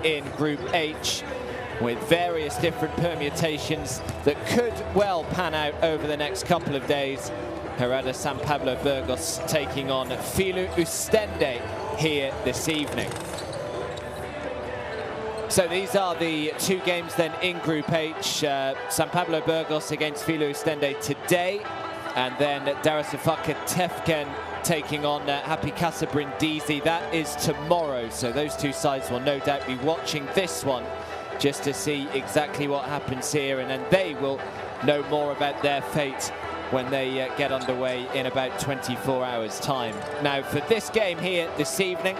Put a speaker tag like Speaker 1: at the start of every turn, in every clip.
Speaker 1: in Group H, with various different permutations that could well pan out over the next couple of days. Hereda San Pablo Burgos taking on Filou Oostende here this evening. So these are the two games then in Group H. San Pablo Burgos against Filou Oostende today, and then Darüşşafaka Tefken taking on Happy Casa Brindisi. That is tomorrow, so those two sides will no doubt be watching this one just to see exactly what happens here, and then they will know more about their fate when they get underway in about 24 hours time. Now for this game here this evening,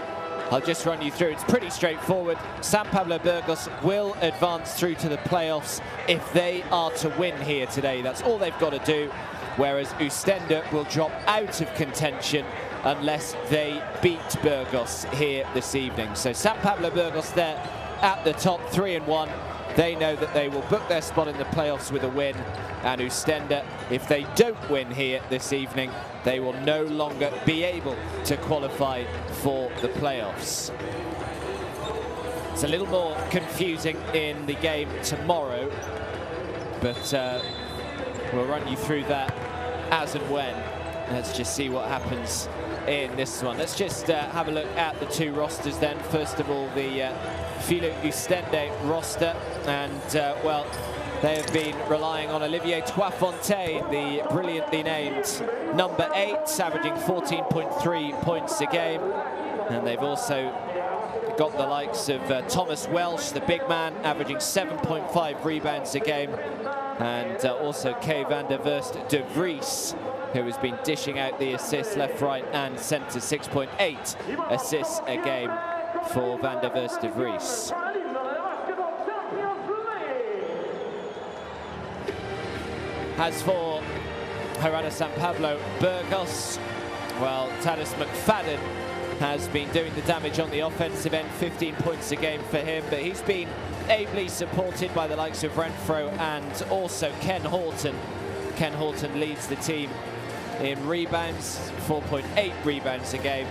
Speaker 1: I'll just run you through. It's pretty straightforward. San Pablo Burgos will advance through to the playoffs if they are to win here today. That's all they've got to do, whereas Oostende will drop out of contention unless they beat Burgos here this evening. So San Pablo Burgos there at the top, 3-1. They know that they will book their spot in the playoffs with a win, and Oostende, if they don't win here this evening, they will no longer be able to qualify for the playoffs. It's a little more confusing in the game tomorrow, but we'll run you through that as and when. Let's just see what happens in this one. Let's just have a look at the two rosters then. First of all, the Filou Oostende roster, and well, they have been relying on Olivier Toifontaine, the brilliantly named number 8, averaging 14.3 points a game, and they've also got the likes of Thomas Welsh, the big man, averaging 7.5 rebounds a game, and also Kay van der Verst de Vries, who has been dishing out the assists left, right and centre. 6.8 assists a game for van der Verst de Vries. As for Hereda San Pablo Burgos, well, Tadas McFadden has been doing the damage on the offensive end, 15 points a game for him, but he's been ably supported by the likes of Renfro and also Ken Horton. Ken Horton leads the team in rebounds, 4.8 rebounds a game,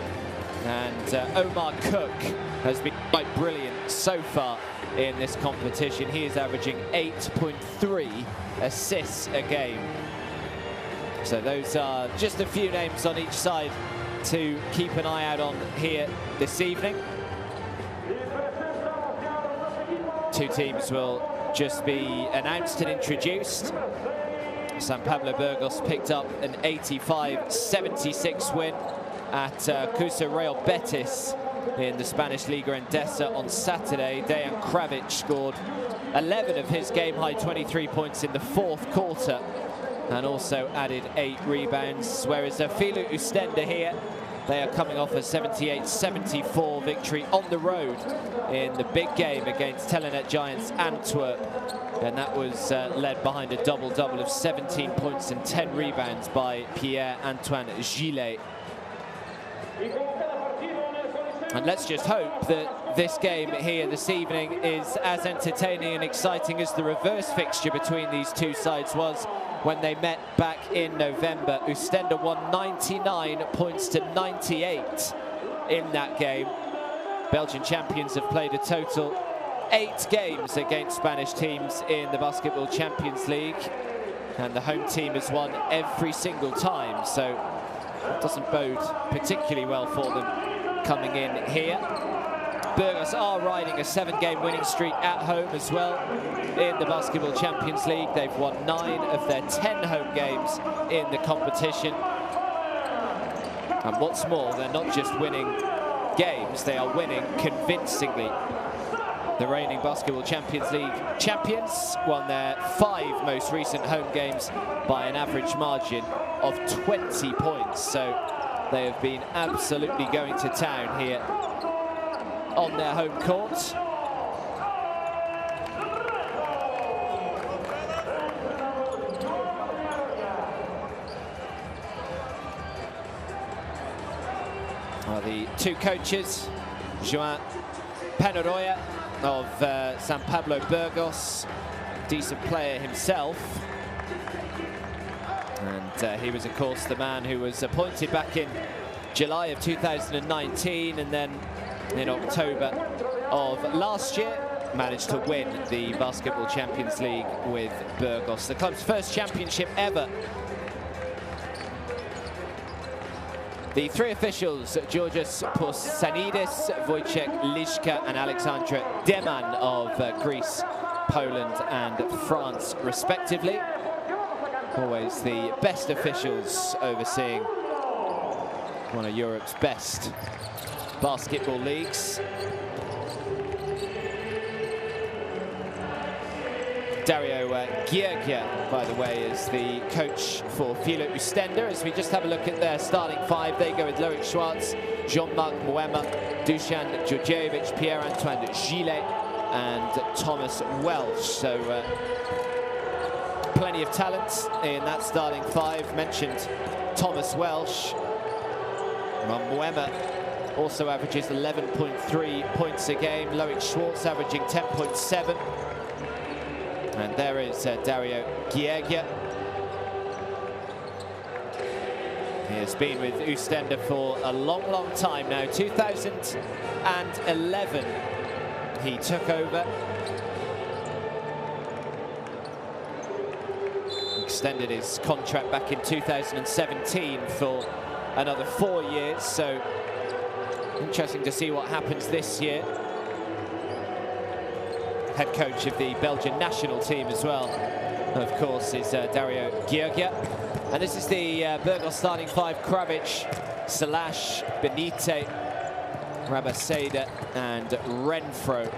Speaker 1: and Omar Cook has been quite brilliant so far in this competition. He is averaging 8.3 assists a game. So those are just a few names on each side to keep an eye out on here this evening. Two teams will just be announced and introduced. San Pablo Burgos picked up an 85-76 win at Cusa Real Betis in the Spanish Liga Endesa on Saturday. Dejan Kravic scored 11 of his game-high 23 points in the fourth quarter and also added 8 rebounds, whereas Filou Oostende here, they are coming off a 78-74 victory on the road in the big game against Telenet Giants Antwerp, and that was led behind a double-double of 17 points and 10 rebounds by Pierre-Antoine Gillet. And let's just hope that this game here this evening is as entertaining and exciting as the reverse fixture between these two sides was when they met back in November. Oostende won 99 points to 98 in that game. Belgian champions have played a total 8 games against Spanish teams in the Basketball Champions League, and the home team has won every single time, so it doesn't bode particularly well for them coming in here. Burgos are riding a 7-game winning streak at home as well in the Basketball Champions League. They've won 9 of their 10 home games in the competition. And what's more, they're not just winning games, they are winning convincingly. The reigning Basketball Champions League champions won their 5 most recent home games by an average margin of 20 points. So they have been absolutely going to town here on their home court. Well, the two coaches, Joan Penarroya of San Pablo Burgos, decent player himself. And he was, of course, the man who was appointed back in July of 2019, and then in October of last year, managed to win the Basketball Champions League with Burgos, the club's first championship ever. The three officials, Georgios Poussanidis, Wojciech Liszka and Alexandra Deman of Greece, Poland and France, respectively. Always the best officials overseeing one of Europe's best basketball leagues. Dario Giergia, by the way, is the coach for Filou Oostende. As we just have a look at their starting five, they go with Loic Schwartz, Jean-Marc Moema, Dusan Djordjevic, Pierre-Antoine Gillet, and Thomas Welsh. So plenty of talent in that starting five. Mentioned Thomas Welsh. Moema also averages 11.3 points a game. Loic Schwartz averaging 10.7. And there is Dario Giergia. He has been with Oostende for a long, long time now. 2011 he took over. Extended his contract back in 2017 for another 4 years. So interesting to see what happens this year. Head coach of the Belgian national team as well, of course, is Dario Giergia. And this is the Burgos starting five: Kravic, Salash, Benite, Rabaseda and Renfro.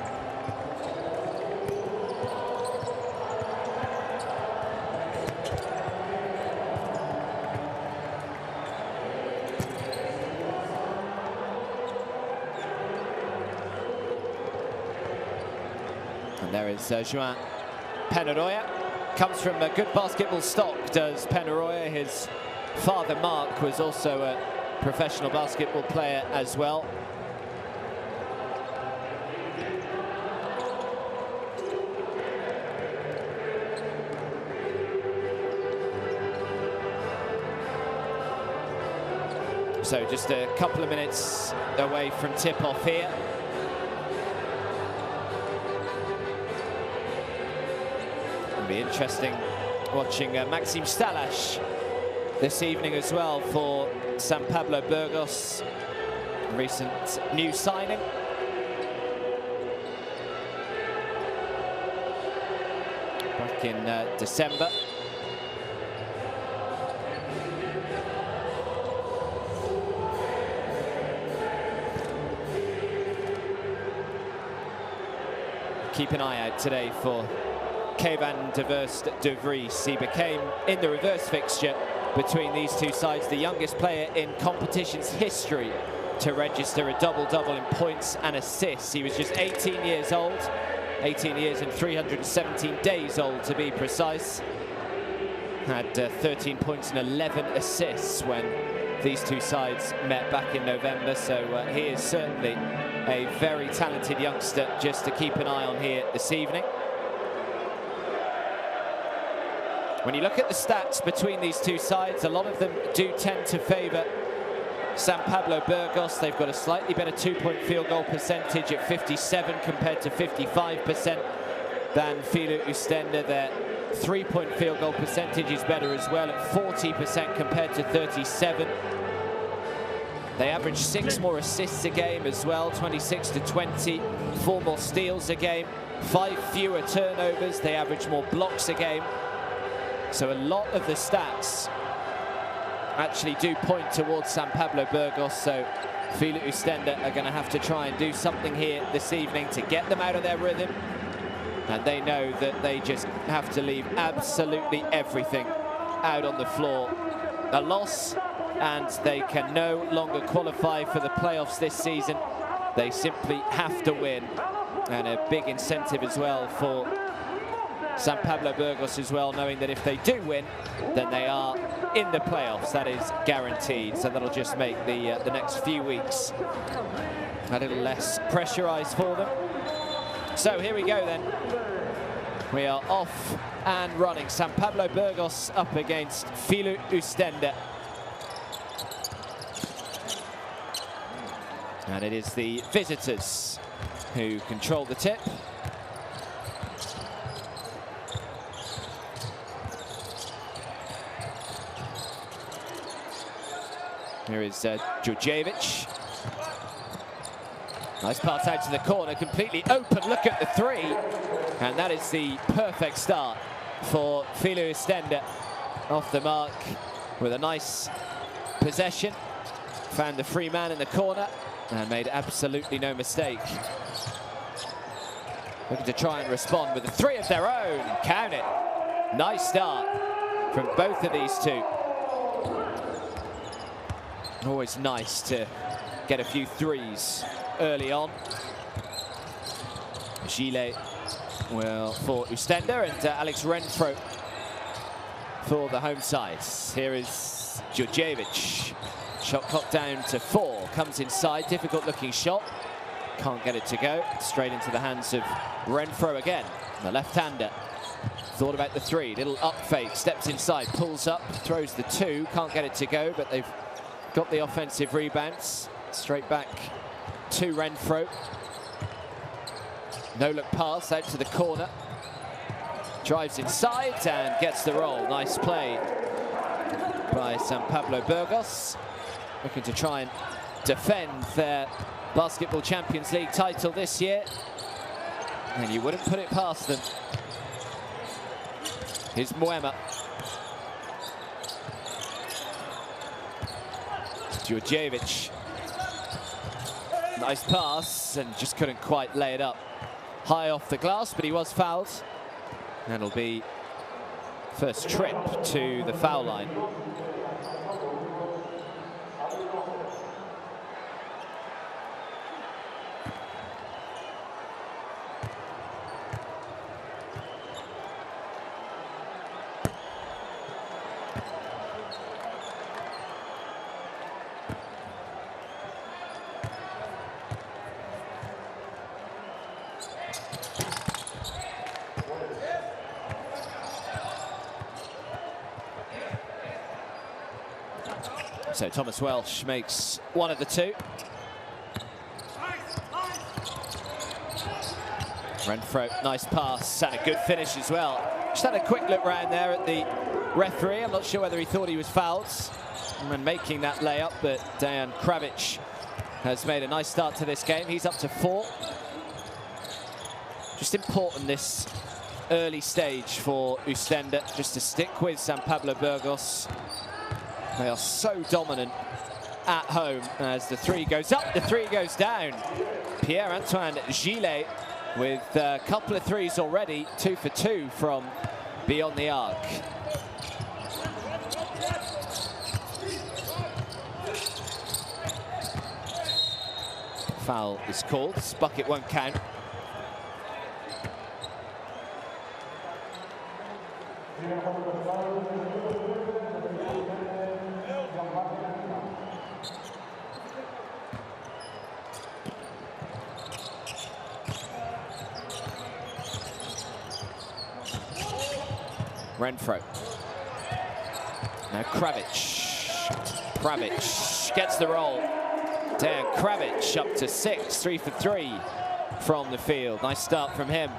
Speaker 1: And there is Joan Penarroya. Comes from a good basketball stock, does Penarroya. His father, Mark, was also a professional basketball player as well. So just a couple of minutes away from tip-off here. Be interesting watching Maxime Stalash this evening as well for San Pablo Burgos, recent new signing. Back in December. Keep an eye out today for Kevin de Verst de Vries. He became, in the reverse fixture between these two sides, the youngest player in competition's history to register a double-double in points and assists. He was just 18 years old, 18 years and 317 days old to be precise. Had 13 points and 11 assists when these two sides met back in November, so he is certainly a very talented youngster just to keep an eye on here this evening. When you look at the stats between these two sides, a lot of them do tend to favour San Pablo Burgos. They've got a slightly better two-point field goal percentage at 57 compared to 55% than Filou Oostende. Their three-point field goal percentage is better as well at 40% compared to 37. They average 6 more assists a game as well, 26 to 20, 4 more steals a game, 5 fewer turnovers. They average more blocks a game. So a lot of the stats actually do point towards San Pablo Burgos, so Filou Oostende are going to have to try and do something here this evening to get them out of their rhythm. And they know that they just have to leave absolutely everything out on the floor. A loss, and they can no longer qualify for the playoffs this season. They simply have to win, and a big incentive as well for San Pablo Burgos as well, knowing that if they do win, then they are in the playoffs. That is guaranteed. So that'll just make the next few weeks a little less pressurized for them. So here we go then. We are off and running. San Pablo Burgos up against Filou Oostende. And it is the visitors who control the tip. Here is Djordjevic. Nice pass out to the corner, completely open. Look at the three. And that is the perfect start for Filou Oostende. Off the mark with a nice possession. Found the free man in the corner and made absolutely no mistake. Looking to try and respond with the three of their own. Count it. Nice start from both of these two. Always nice to get a few threes early on. Gillet will for Oostende and Alex Renfro for the home side. Here is Djordjevic. Shot clock down to 4. Comes inside, difficult looking shot. Can't get it to go. Straight into the hands of Renfro again. The left-hander. Thought about the three. Little up fake. Steps inside, pulls up, throws the 2. Can't get it to go, but they've got the offensive rebounds. Straight back to Renfro. No look pass out to the corner. Drives inside and gets the roll. Nice play by Pablo Burgos. Looking to try and defend their Basketball Champions League title this year. And you wouldn't put it past them. Here's Moema. Djordjevic. Nice pass and just couldn't quite lay it up. High off the glass, but he was fouled. And it'll be first trip to the foul line. So Thomas Welsh makes one of the 2. Renfro, nice pass and a good finish as well. Just had a quick look round there at the referee. I'm not sure whether he thought he was fouled when making that layup, but Dejan Kravic has made a nice start to this game. He's up to 4. Just important this early stage for Oostende, just to stick with Pablo Burgos. They are so dominant at home as the 3 goes up, the 3 goes down. Pierre-Antoine Gillet with a couple of threes already, 2 for 2 from beyond the arc. Foul is called, this bucket won't count. Renfro. Now Kravic gets the roll. Dan Kravic up to 6, 3 for 3 from the field. Nice start from him.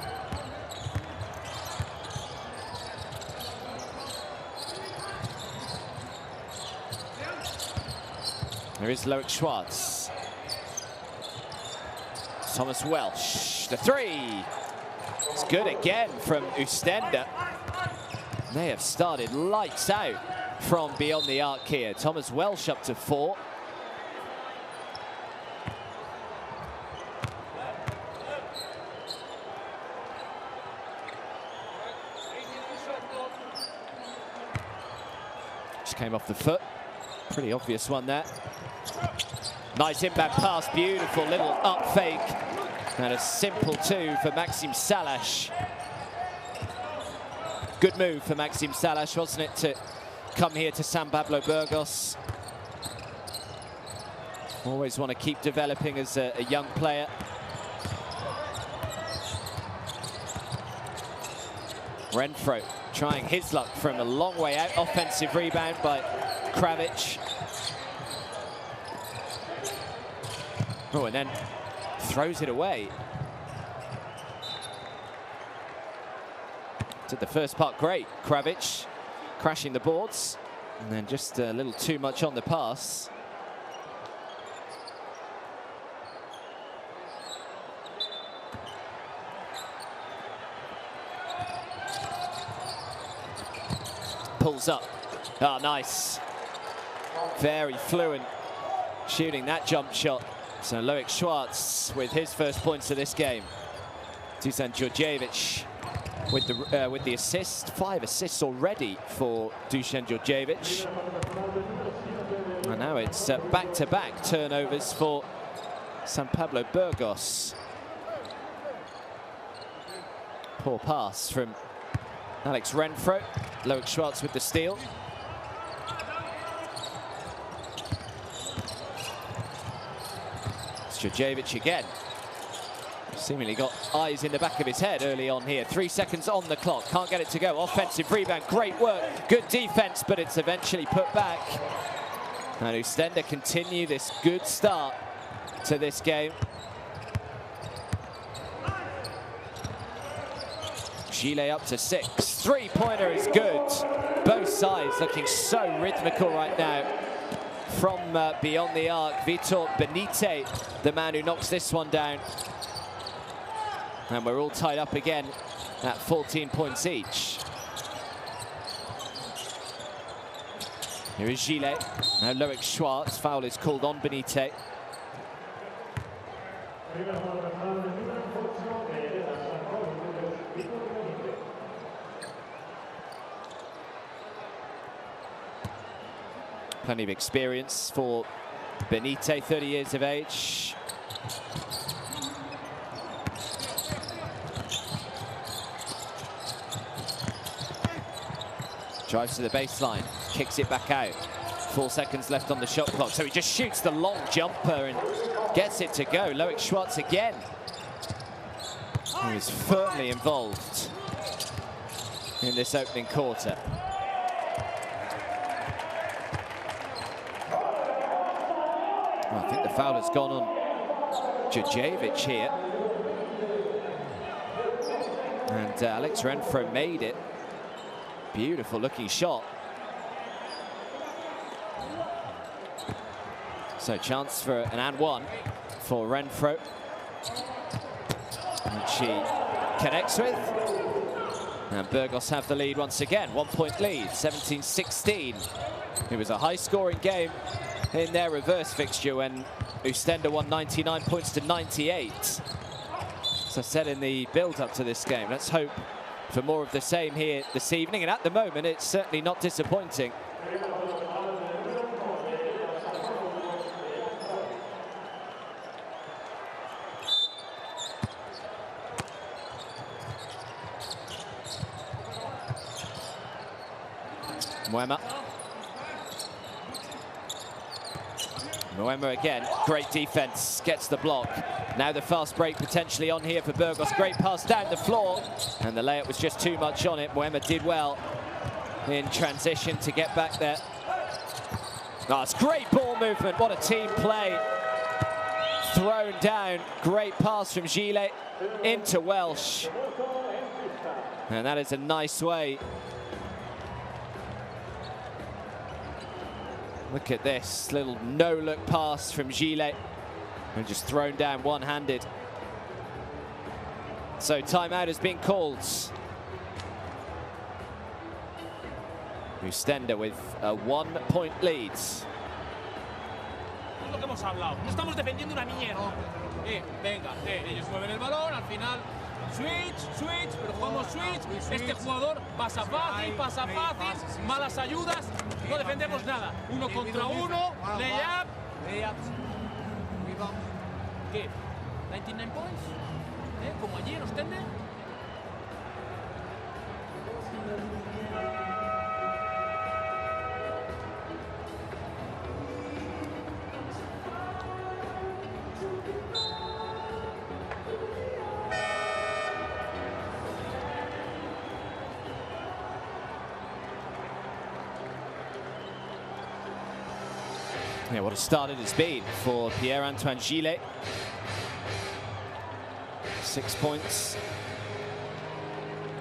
Speaker 1: There is Loic Schwartz. Thomas Welsh, the 3. It's good again from Oostende. They have started lights out from beyond the arc here. Thomas Welsh up to 4. Just came off the foot. Pretty obvious one there. Nice inbound pass, beautiful little up fake. And a simple 2 for Maxime Salash. Good move for Maxime Salash, wasn't it, to come here to Pablo Burgos. Always want to keep developing as a young player. Renfro trying his luck from a long way out. Offensive rebound by Kravic. Oh, and then throws it away. Did the first part great. Kravic crashing the boards, and then just a little too much on the pass. Pulls up. Ah, nice. Very fluent shooting that jump shot. So Loic Schwartz with his first points of this game. Dusan Djordjevic with the assist. 5 assists already for Dusan Djordjevic. And now it's back-to-back turnovers for Pablo Burgos. Poor pass from Alex Renfro. Loic Schwartz with the steal. Djordjevic again. Seemingly got eyes in the back of his head early on here. 3 seconds on the clock. Can't get it to go. Offensive rebound. Great work. Good defense, but it's eventually put back. And Oostende continue this good start to this game. Gillet up to 6. Three-pointer is good. Both sides looking so rhythmical right now. From beyond the arc, Vitor Benite, the man who knocks this one down. And we're all tied up again at 14 points each. Here is Gillet. Now Loic Schwartz. Foul is called on Benite. Plenty of experience for Benite, 30 years of age. Drives to the baseline, kicks it back out. 4 seconds left on the shot clock, so he just shoots the long jumper and gets it to go. Loic Schwartz again. He was firmly involved in this opening quarter. Well, I think the foul has gone on Djordjevic here. And Alex Renfro made it. Beautiful looking shot. So chance for an and one for Renfro. Which he connects with. And Burgos have the lead once again. 1 point lead, 17-16. It was a high scoring game in their reverse fixture when Oostende won 99 points to 98. As I said in the build-up to this game, let's hope for more of the same here this evening, and at the moment it's certainly not disappointing. Moema again, great defense, gets the block. Now the fast break potentially on here for Burgos. Great pass down the floor, and the layup was just too much on it. Moema did well in transition to get back there. Oh, it's great ball movement, what a team play. Thrown down, great pass from Gillet into Welsh. And that is a nice way. Look at this little no-look pass from Gillet, and just thrown down one-handed. So timeout has been called. Oostende with a 1 point lead.
Speaker 2: Lo que hemos hablado, no estamos defendiendo una mierda. Venga, ellos mueven el balón, al final switch, pero jugamos switch. Este jugador pasa fácil, malas ayudas, no defendemos nada. 1 contra 1, layup. ¿Qué? 99 points? Como allí en Oostende.
Speaker 1: Yeah, what a start it has been for Pierre-Antoine Gillet. 6 points.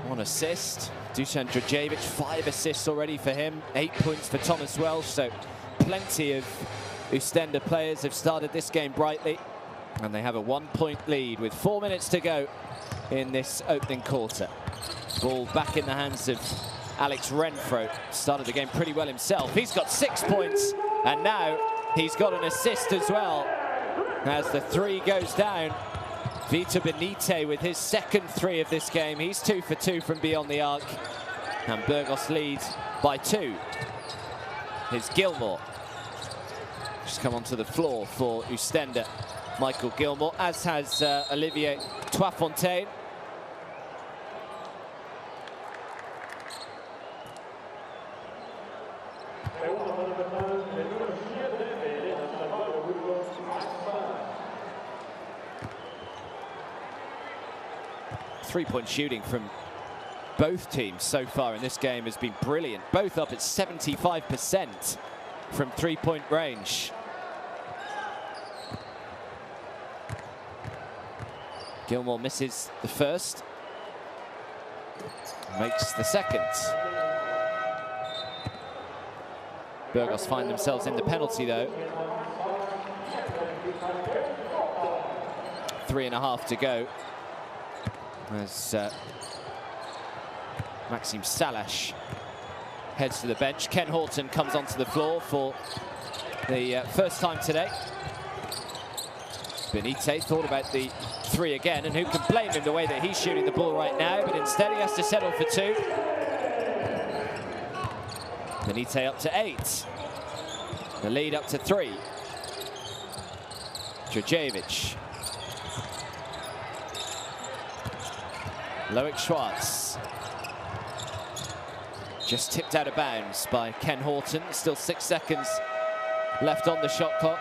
Speaker 1: 1 on assist. Dusan Djordjevic, 5 assists already for him, 8 points for Thomas Welsh. So plenty of Oostende players have started this game brightly. And they have a 1-point lead with 4 minutes to go in this opening quarter. Ball back in the hands of Alex Renfro. Started the game pretty well himself. He's got 6 points, and now he's got an assist as well. As the 3 goes down, Vitor Benite with his second 3 of this game. He's 2 for 2 from beyond the arc. And Burgos leads by 2. Here's Gilmore. Just come onto the floor for Oostende. Michael Gilmore, as has Olivier Toifontaine. Three-point shooting from both teams so far in this game has been brilliant. Both up at 75% from three-point range. Gilmore misses the first, makes the second. Burgos find themselves in the penalty though. 3.5 to go. As Maxime Salash heads to the bench. Ken Horton comes onto the floor for the first time today. Benite thought about the 3 again, and who can blame him the way that he's shooting the ball right now, but instead he has to settle for 2. Benite up to 8. The lead up to 3. Djordjevic. Loic Schwartz. Just tipped out of bounds by Ken Horton. Still 6 seconds left on the shot clock.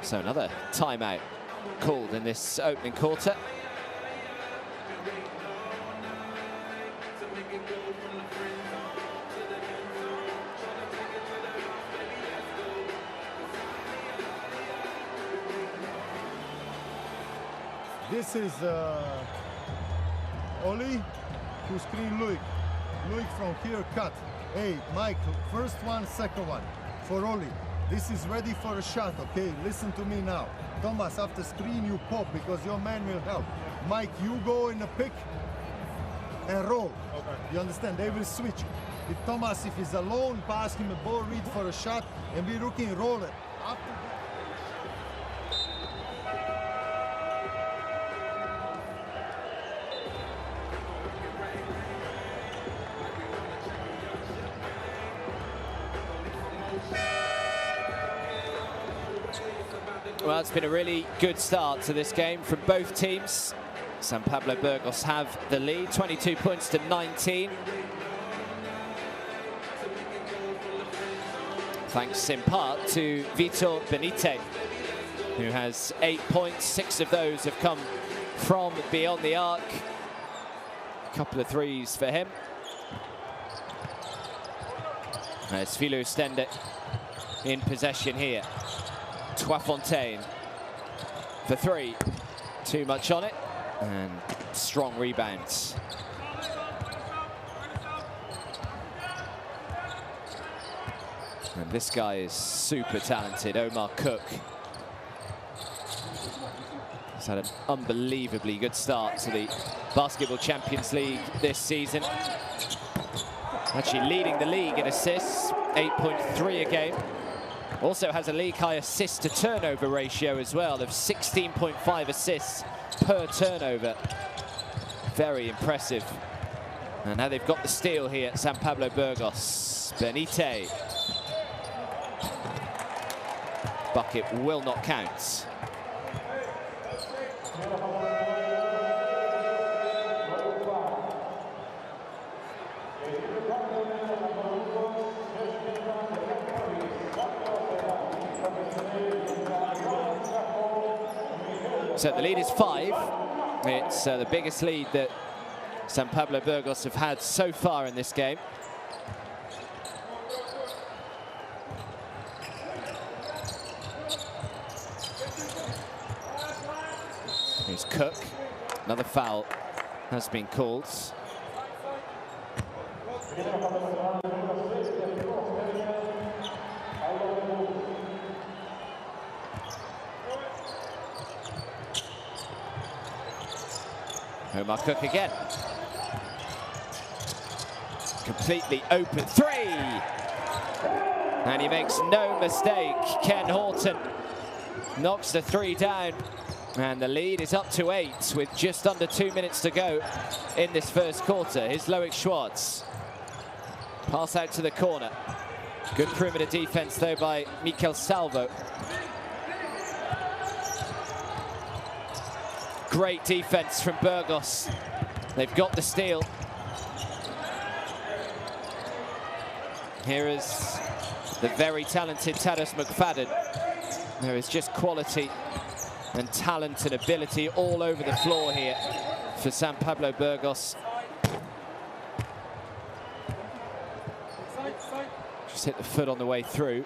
Speaker 1: So another timeout called in this opening quarter.
Speaker 3: This is Oli to screen Loic. Loic from here cut. Hey, Mike, first one, second one. For Oli. This is ready for a shot, okay? Listen to me now. Thomas, after screen you pop because your man will help. Mike, you go in the pick and roll. Okay. You understand? They will switch. If Thomas, if he's alone, pass him a ball read for a shot and be looking roll it. After
Speaker 1: Well, it's been a really good start to this game from both teams. San Pablo Burgos have the lead, 22 points to 19. Thanks in part to Vitor Benite, who has 8 points. 6 of those have come from beyond the arc. A couple of threes for him. There's Filou Oostende in possession here. Toifontaine for 3. Too much on it. And strong rebounds. And this guy is super talented, Omar Cook. He's had an unbelievably good start to the Basketball Champions League this season. Actually leading the league in assists, 8.3 a game. Also has a league-high assist-to-turnover ratio as well of 16.5 assists per turnover. Very impressive. And now they've got the steal here at San Pablo Burgos. Benite. Bucket will not count. So the lead is 5. It's the biggest lead that San Pablo Burgos have had so far in this game. Cook. Another foul has been called. Omar Cook again. Completely open three. And he makes no mistake. Ken Horton knocks the three down. And the lead is up to 8 with just under 2 minutes to go in this first quarter. Here's Loic Schwartz. Pass out to the corner. Good perimeter defense though by Mikel Salvo. Great defense from Burgos. They've got the steal. Here is the very talented Tadeusz McFadden. There is just quality and talent and ability all over the floor here for San Pablo Burgos. Just hit the foot on the way through.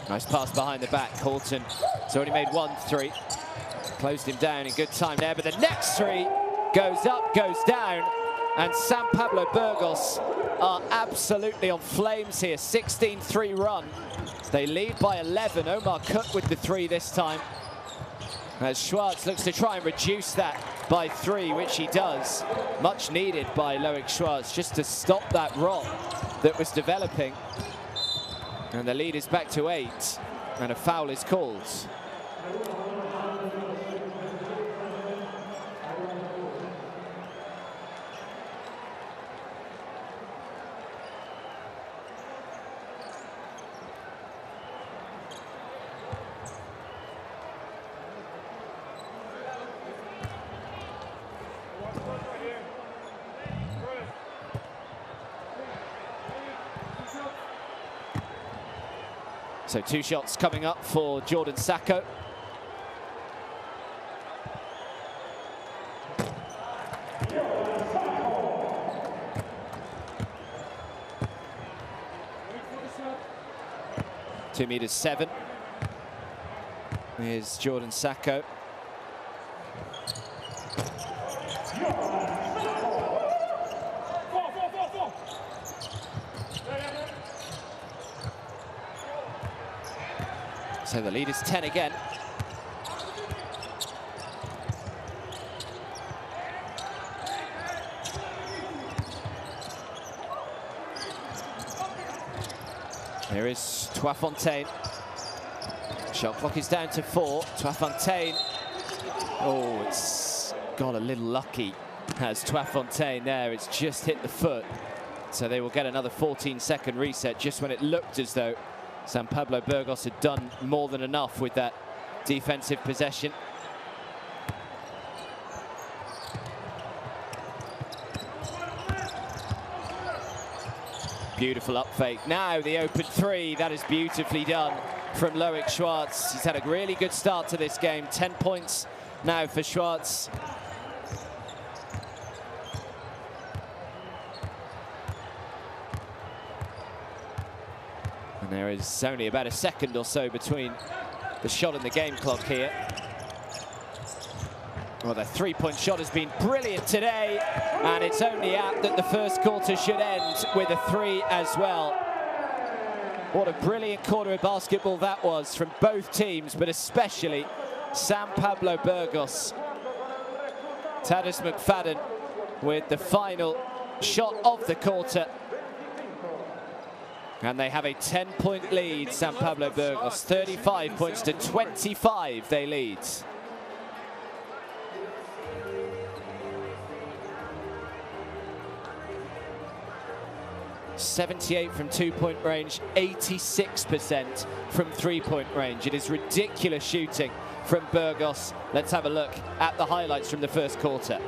Speaker 1: Nice pass behind the back. Horton has already made 1 3. Closed him down in good time there, but the next three goes up, goes down, and San Pablo Burgos are absolutely on flames here. 16-3 run. They lead by 11. Omar Cook with the 3 this time. As Schwartz looks to try and reduce that by 3, which he does. Much needed by Loic Schwartz just to stop that rot that was developing. And the lead is back to 8, and a foul is called. So 2 shots coming up for Jordan Sacco. (2.7 meters). Here's Jordan Sacco. So the lead is 10 again. Here is Toifontaine. Shot clock is down to 4. Toifontaine. Oh, it's got a little lucky. Has Toifontaine there. It's just hit the foot. So they will get another 14-second reset just when it looked as though San Pablo Burgos had done more than enough with that defensive possession. Beautiful up fake. Now the open 3. That is beautifully done from Loic Schwartz. He's had a really good start to this game. 10 points now for Schwartz. And there is only about a second or so between the shot and the game clock here. Well, the 3-point shot has been brilliant today, and it's only apt that the first quarter should end with a 3 as well. What a brilliant quarter of basketball that was from both teams, but especially San Pablo Burgos. Tadeusz McFadden with the final shot of the quarter. And they have a 10-point lead, San Pablo Burgos. 35 points to 25 they lead. .78 from 2-point range, 86% from 3-point range. It is ridiculous shooting from Burgos. Let's have a look at the highlights from the first quarter.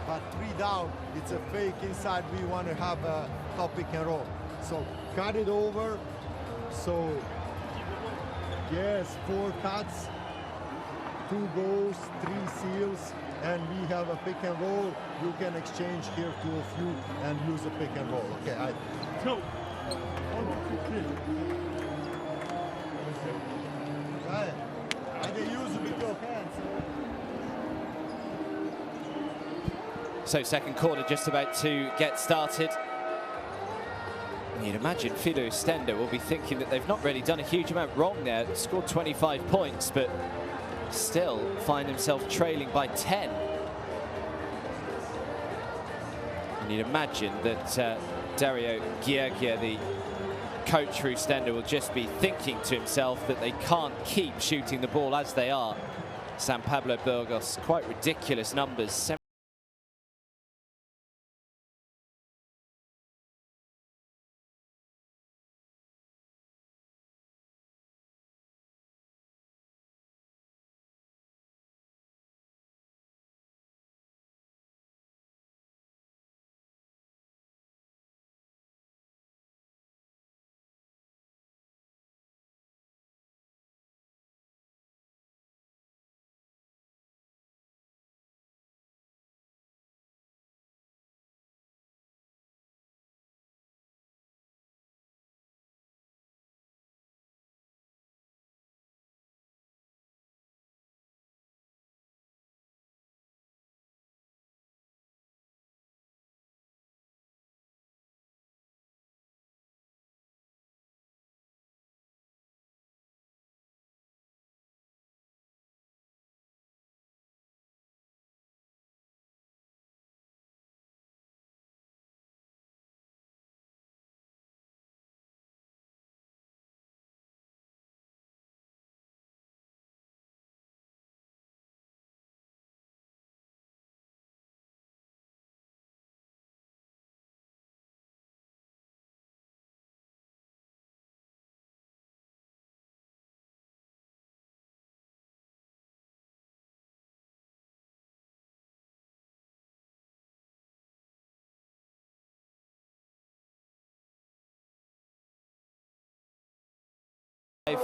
Speaker 3: But 3 down, it's a fake inside. We want to have a top pick and roll. So cut it over. So yes, 4 cuts, 2 goals, 3 seals, and we have a pick and roll. You can exchange here 2 of you and use a pick and roll. Okay, go. Right. And they use it with your hands.
Speaker 1: So second quarter just about to get started. And you'd imagine Filou Oostende will be thinking that they've not really done a huge amount wrong there. Scored 25 points, but still find themselves trailing by 10. And you'd imagine that Dario Giergia, the coach for Oostende, will just be thinking to himself that they can't keep shooting the ball as they are. Pablo Burgos, quite ridiculous numbers.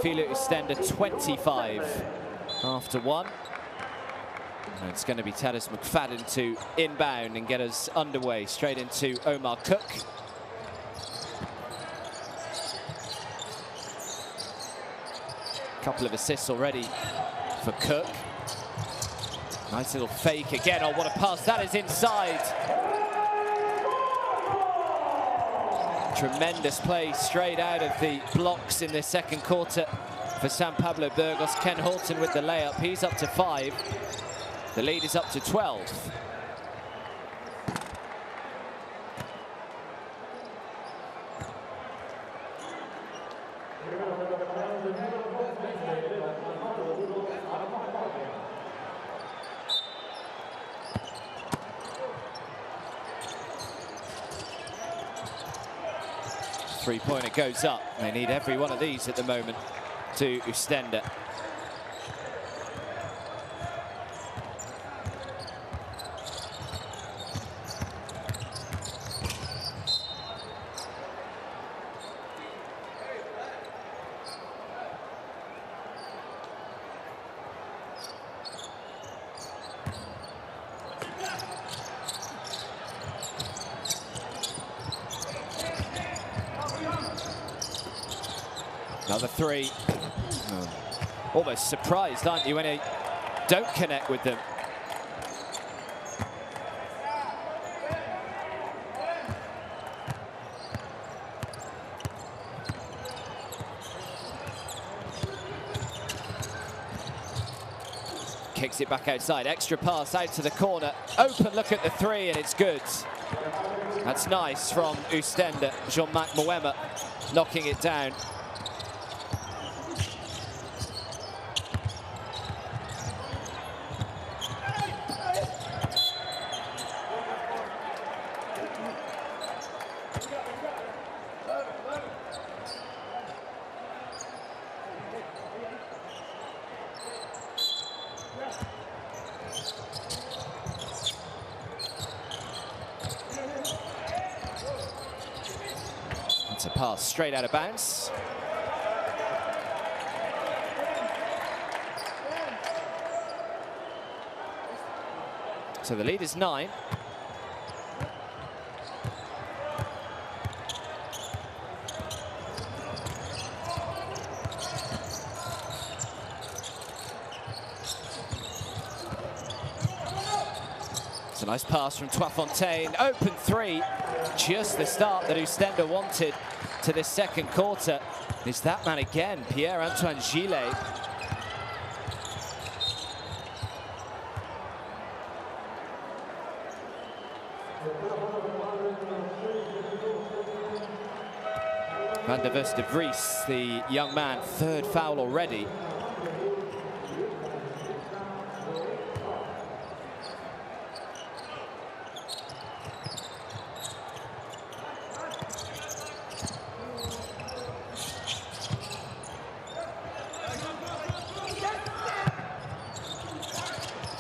Speaker 1: Filou Oostende 25 after 1. And it's going to be Tadas McFadden to inbound and get us underway straight into Omar Cook. Couple of assists already for Cook. Nice little fake again. Oh, what a pass. That is inside. Tremendous play straight out of the blocks in the second quarter for Pablo Burgos. Ken Horton with the layup. He's up to 5. The lead is up to 12. Three-pointer goes up. They need every one of these at the moment to Oostende. Another 3. Oh. Almost surprised, aren't you, when don't connect with them. Kicks it back outside, extra pass out to the corner, open look at the three, and it's good. That's nice from Oostende, Jean-Marc Moema knocking it down. It's a pass straight out of bounds. So the lead is 9. It's a nice pass from Fontaine. Open three. Just the start that Oostende wanted to this second quarter. It's that man again, Pierre-Antoine Gillet. Van der Vest de Vries, the young man, third foul already.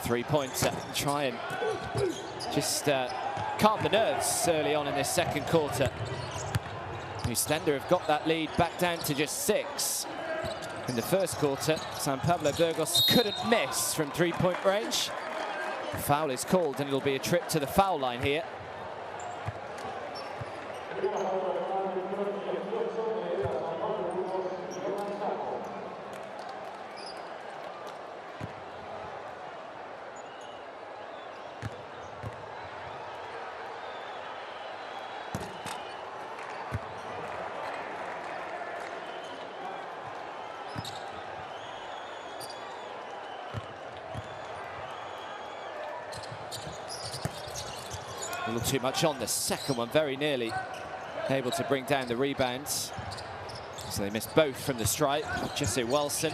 Speaker 1: Three-pointer, try and just calm the nerves early on in this second quarter. Oostende have got that lead back down to just 6. In the first quarter, Pablo Burgos couldn't miss from three-point range. The foul is called and it'll be a trip to the foul line here. A little too much on the second one, very nearly able to bring down the rebounds. So they missed both from the stripe. Jesse Wilson.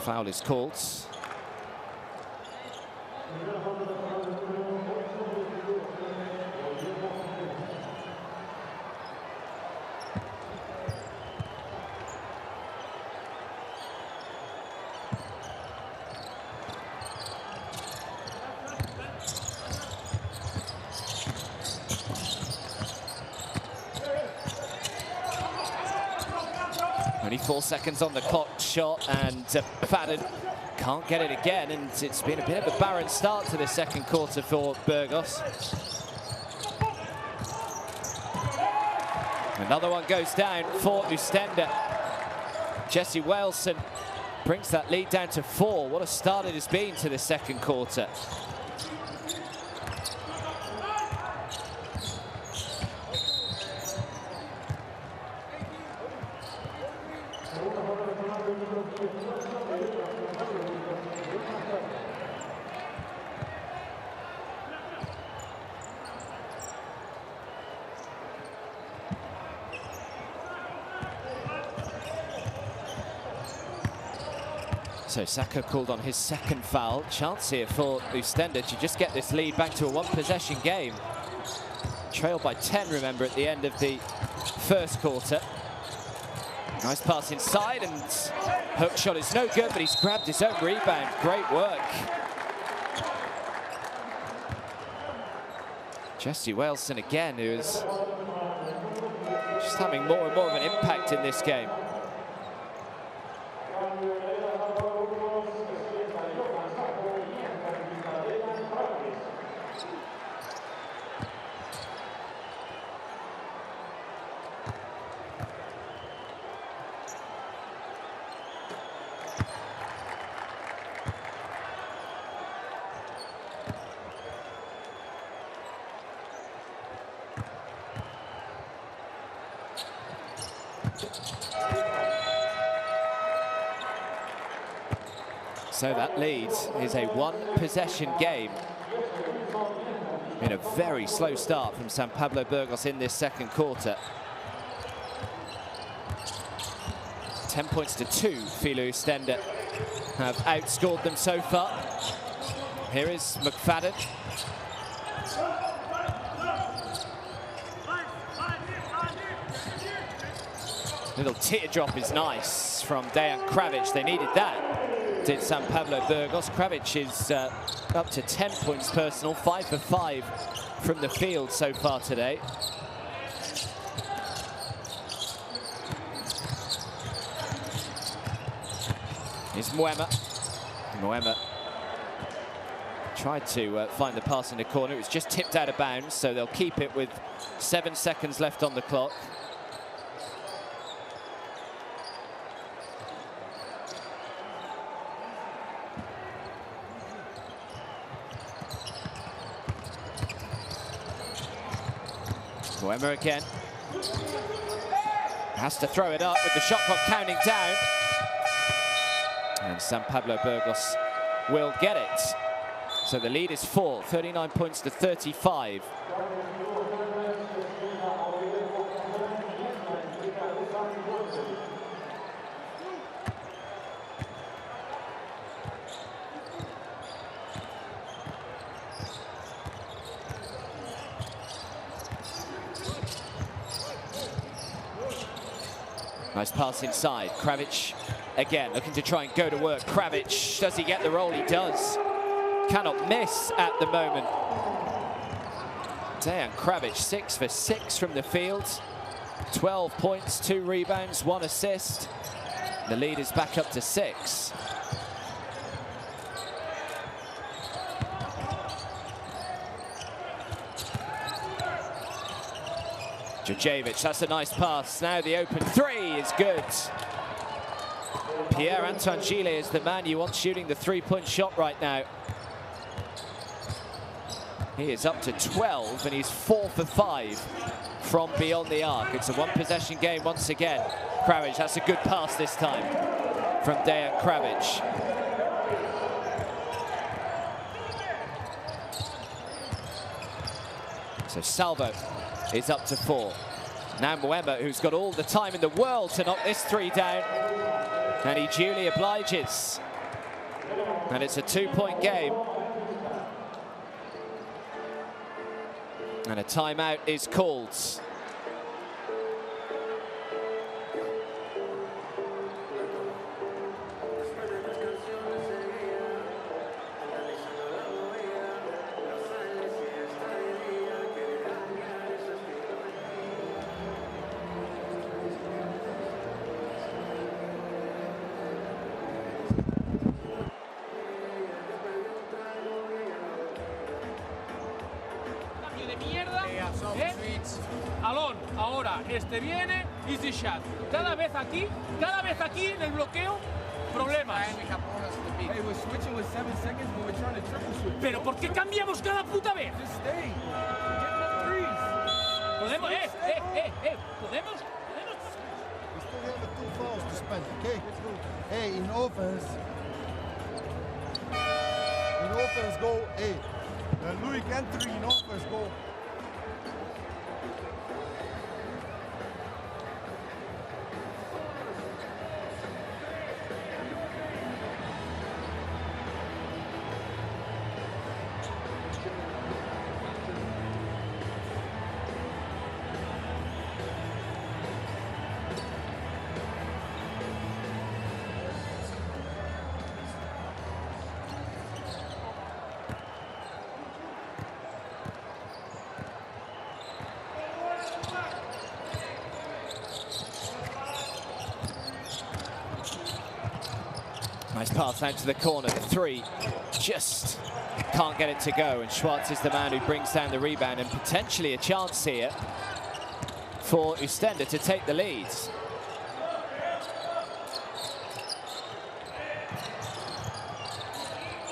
Speaker 1: Foul is called. Only 4 seconds on the clock, shot, and Fadden can't get it again, and it's been a bit of a barren start to the second quarter for Burgos. Another one goes down for Oostende. Jesse Wilson brings that lead down to 4. What a start it has been to the second quarter. So Saka called on his second foul. Chance here for Oostende to just get this lead back to a one-possession game. Trailed by 10, remember, at the end of the first quarter. Nice pass inside, and hook shot is no good, but he's grabbed his own rebound. Great work. Jesse Wilson again, who is just having more and more of an impact in this game. So that lead is a one-possession game in a very slow start from San Pablo Burgos in this second quarter. 10 points to 2, Filou Oostende have outscored them so far. Here is McFadden. Little teardrop is nice from Dejan Kravic. They needed that, did San Pablo Burgos. Kravic is up to 10 points personal, 5 for 5 from the field so far today. Here's Moema. Moema tried to find the pass in the corner. It was just tipped out of bounds, so they'll keep it with 7 seconds left on the clock. Moema again. Has to throw it up with the shot clock counting down. And San Pablo Burgos will get it. So the lead is 4, 39 points to 35. Nice pass inside. Kravic again looking to try and go to work. Kravic, does he get the roll? He does. Cannot miss at the moment. Dejan Kravic, 6 for 6 from the field. 12 points, 2 rebounds, 1 assist. The lead is back up to 6. Djurjevic, that's a nice pass. Now the open 3 is good. Pierre-Antoine Gilles is the man you want shooting the 3-point shot right now. He is up to 12 and he's 4 for 5 from beyond the arc. It's a one-possession game once again. Kravic, that's a good pass this time from Dejan Kravic. So Salvo is up to 4. Now Moema, who's got all the time in the world to knock this 3 down, and he duly obliges. And it's a 2-point game. And a timeout is called.
Speaker 2: Alon, ahora, este viene, easy shot. Cada vez aquí en el bloqueo, problemas.
Speaker 4: Hey, we're switching with 7 seconds, but we're trying to triple switch.
Speaker 2: Pero ¿por qué cambiamos cada puta vez?
Speaker 4: Just stay. Get enough threes.
Speaker 2: Podemos, podemos.
Speaker 3: We still have 2 fouls to spend, okay? Hey, in offense, go, hey. Louis can 3 in offense, go.
Speaker 1: Nice pass out to the corner, the 3 just can't get it to go, and Schwartz is the man who brings down the rebound, and potentially a chance here for Oostende to take the lead.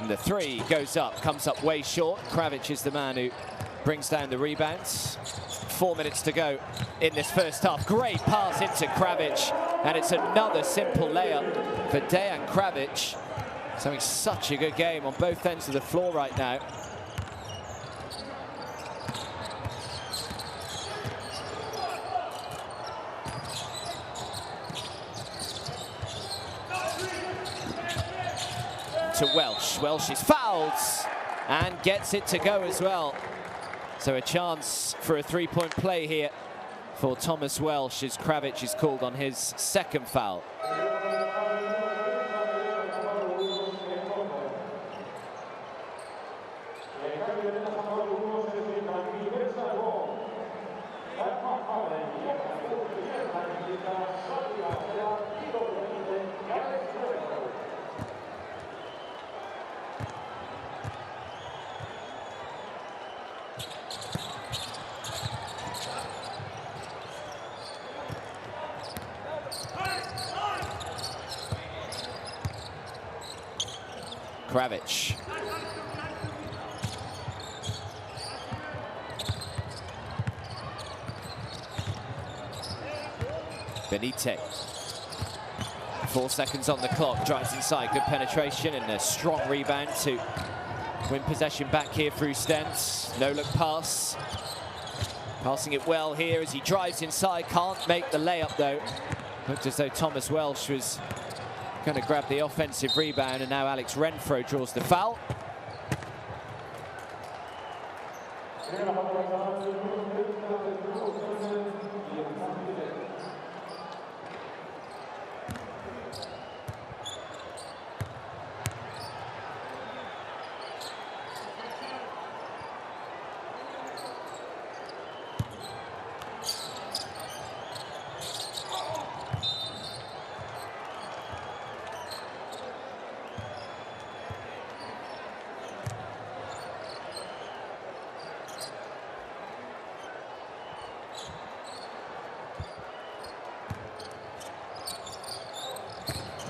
Speaker 1: And the 3 goes up, comes up way short. Kravic is the man who brings down the rebounds. 4 minutes to go in this first half. Great pass into Kravic, and it's another simple layup for Dejan Kravic. He's having such a good game on both ends of the floor right now. To Welsh. Welsh is fouled and gets it to go as well. So a chance for a three-point play here for Thomas Welsh as Kravic is called on his second foul. Kravic. Benite. 4 seconds on the clock, drives inside, good penetration and a strong rebound to win possession back here for Oostende. No look pass. Passing it well here as he drives inside, can't make the layup though. Looked as though Thomas Welsh was going to grab the offensive rebound, and now Alex Renfro draws the foul.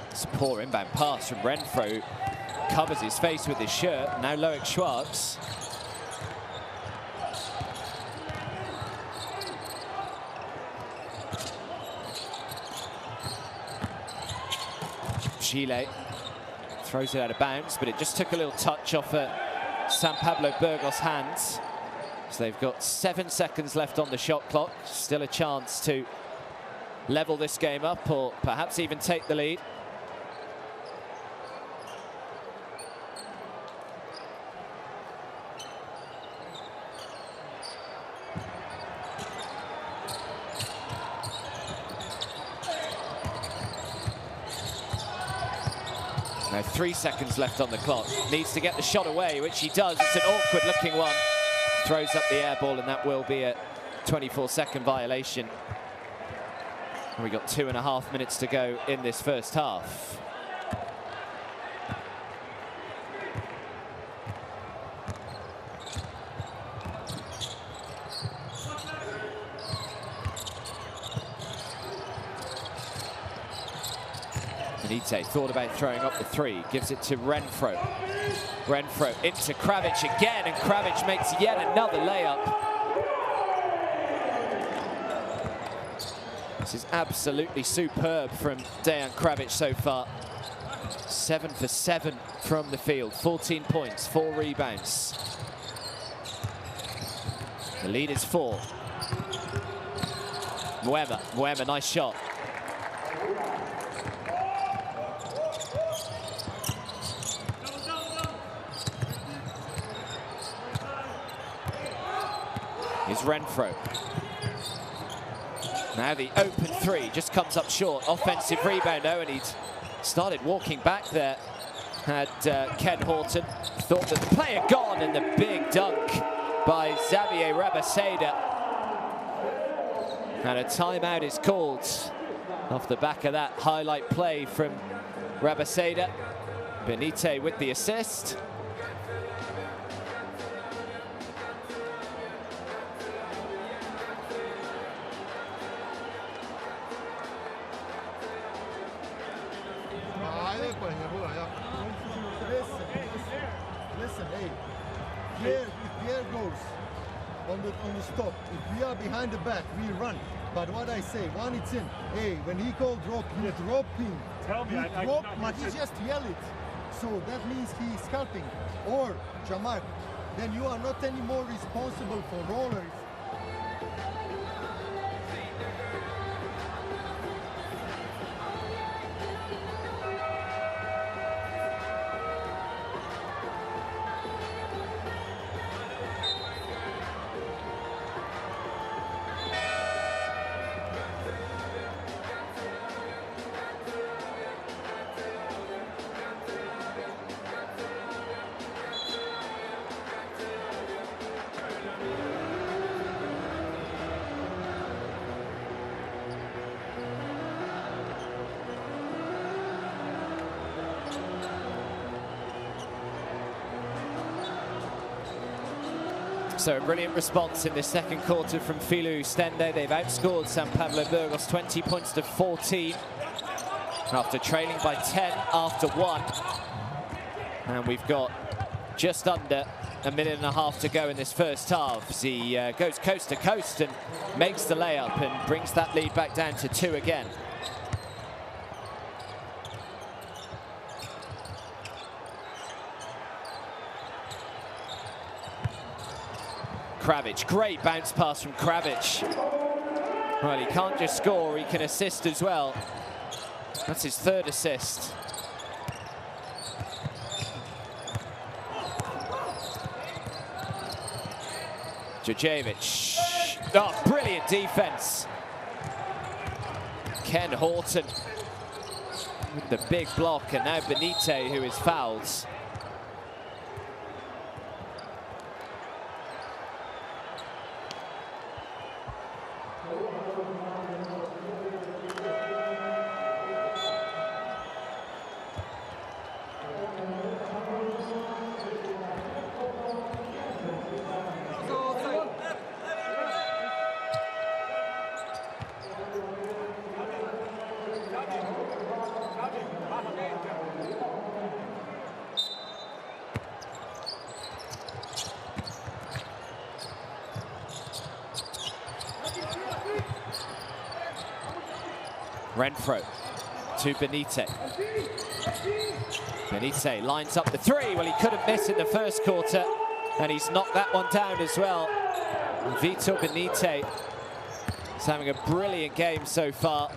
Speaker 1: It's a poor inbound pass from Renfro. Covers his face with his shirt. Now Loic Schwartz. Chile throws it out of bounds, but it just took a little touch off Pablo Burgos' hands. So they've got 7 seconds left on the shot clock. Still a chance to level this game up or perhaps even take the lead. Now 3 seconds left on the clock. Needs to get the shot away, which he does. It's an awkward looking one. Throws up the air ball, and that will be a 24-second violation. And we got 2.5 minutes to go in this first half. Benite thought about throwing up the three, gives it to Renfro. Renfro into Kravic again, and Kravic makes yet another layup. This is absolutely superb from Dejan Kravic so far. 7 for 7 from the field, 14 points, 4 rebounds. The lead is 4. Muema, nice shot. Here's Renfro. Now the open three just comes up short. Offensive rebound, though, and he'd started walking back there. Had Ken Horton. Thought that the player gone, and the big dunk by Xavier Rabaseda. And a timeout is called off the back of that highlight play from Rabaseda. Benite with the assist.
Speaker 3: Listen, hey, if Pierre goes on the stop, if we are behind the back, we run. But what I say, when it's in, hey, when he called drop, he drop him.
Speaker 5: Tell me,
Speaker 3: he drop, but he just yell it. So that means he is helping. Or, Jamal, then you are not anymore responsible for rollers.
Speaker 1: So a brilliant response in the second quarter from Filou Oostende. They've outscored San Pablo Burgos 20 points to 14 after trailing by 10 after 1. And we've got just under a minute and a half to go in this first half as he goes coast to coast and makes the layup and brings that lead back down to 2 again. Kravic, great bounce pass from Kravic. Well, he can't just score, he can assist as well. That's his 3rd assist. Djordjevic. Oh, brilliant defense. Ken Horton with the big block, and now Benite, who is fouled. Renfro to Benite. Benite lines up the 3. Well, he couldn't miss in the first quarter, and he's knocked that one down as well. Vitor Benite is having a brilliant game so far.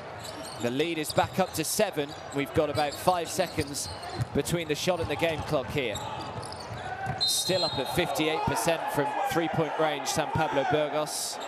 Speaker 1: The lead is back up to 7. We've got about 5 seconds between the shot and the game clock here. Still up at 58% from 3-point range, San Pablo Burgos.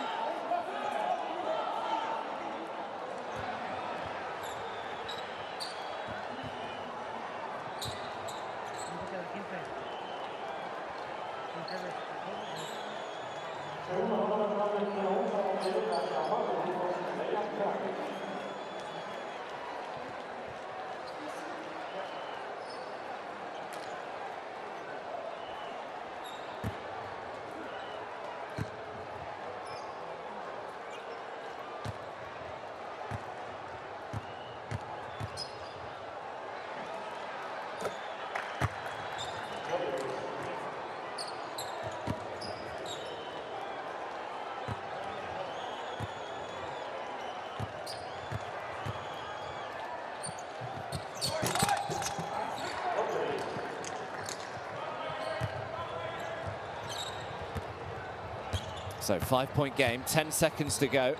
Speaker 1: So 5-point game, 10 seconds to go.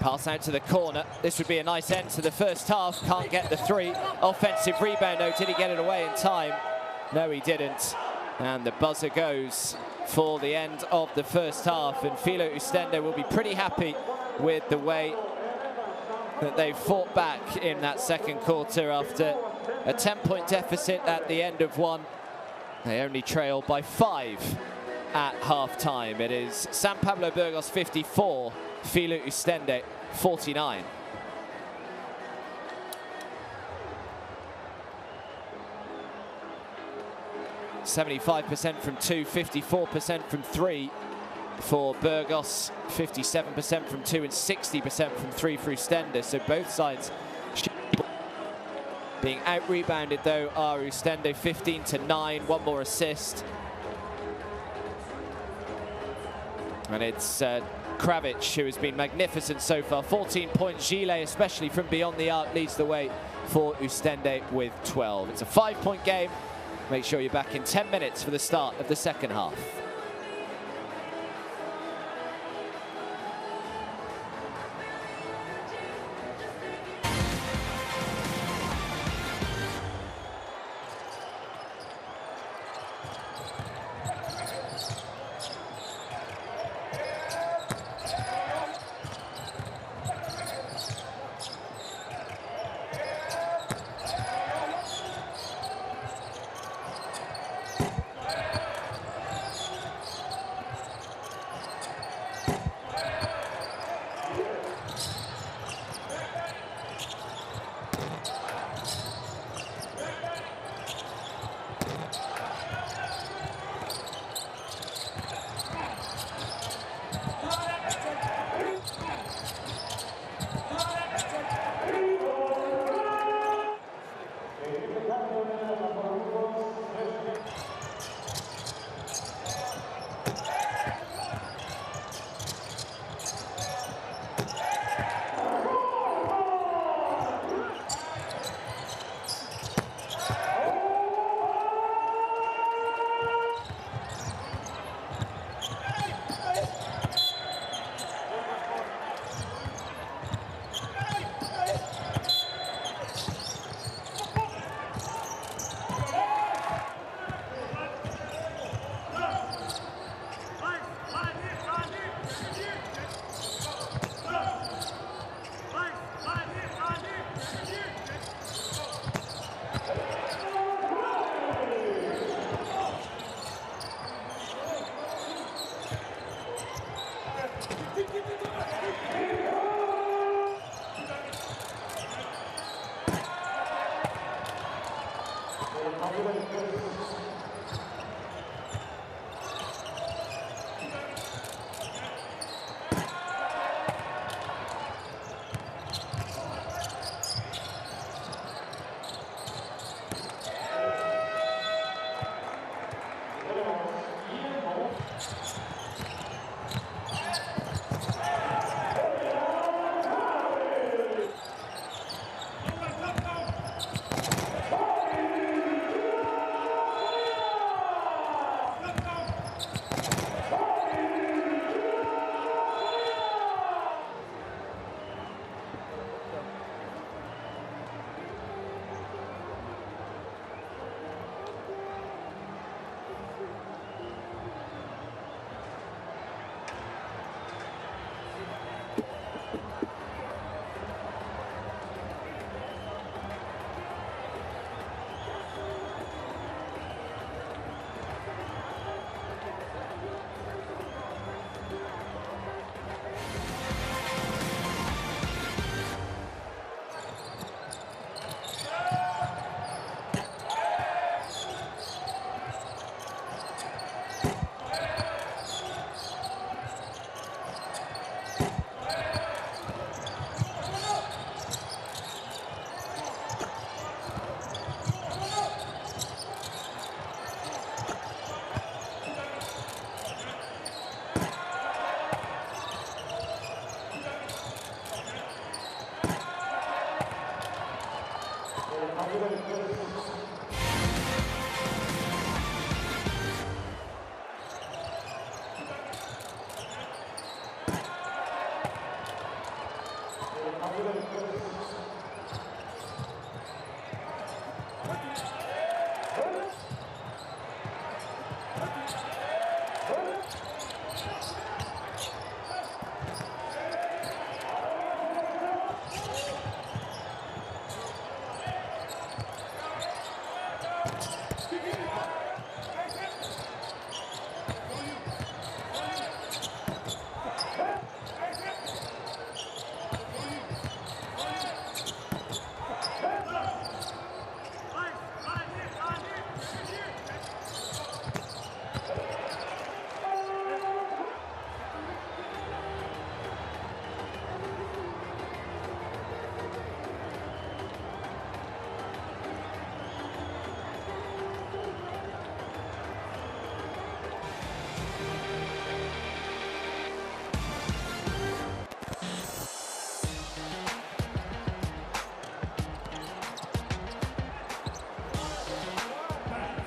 Speaker 1: Pass out to the corner. This would be a nice end to the first half. Can't get the 3. Offensive rebound, though. Did he get it away in time? No, he didn't. And the buzzer goes for the end of the first half. And Filou Oostende will be pretty happy with the way that they fought back in that second quarter after a 10-point deficit at the end of 1. They only trail by 5 at half-time. It is San Pablo Burgos 54, Filou Oostende 49. %75% from 2, 54% from 3 for Burgos, 57% from 2 and 60% from 3 for Oostende. So both sides being out-rebounded, though, are Oostende 15-9, 1 more assist. And it's Kravic, who has been magnificent so far. 14 points. Gillet, especially from beyond the arc, leads the way for Oostende with 12. It's a 5-point game. Make sure you're back in 10 minutes for the start of the second half.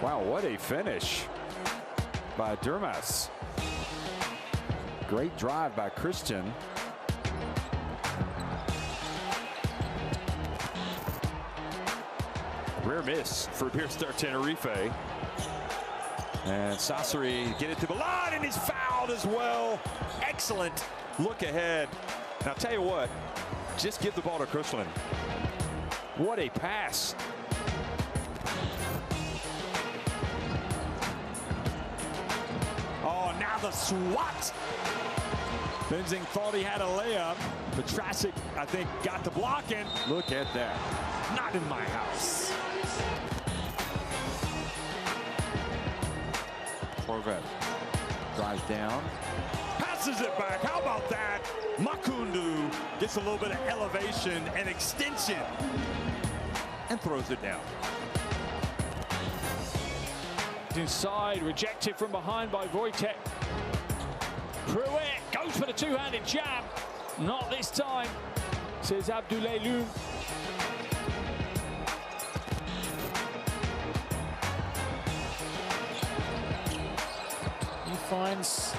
Speaker 5: Wow, what a finish by Durmas. Great drive by Christian. Rare miss for Beer Star Tenerife. And Sassari get it to the line, and he's fouled as well. Excellent look ahead. Now, I'll tell you what, just give the ball to Christian. What a pass. Oh, now the swat. Benzing thought he had a layup, but Trasic, I think, got the block, and look at that. Not in my house. Corvette drives down, passes it back. How about that? Makundu gets a little bit of elevation and extension and throws it down.
Speaker 6: Inside, rejected from behind by Wojtek. Pruitt goes for the two-handed jab. Not this time, says Abdoulaye Loum. He finds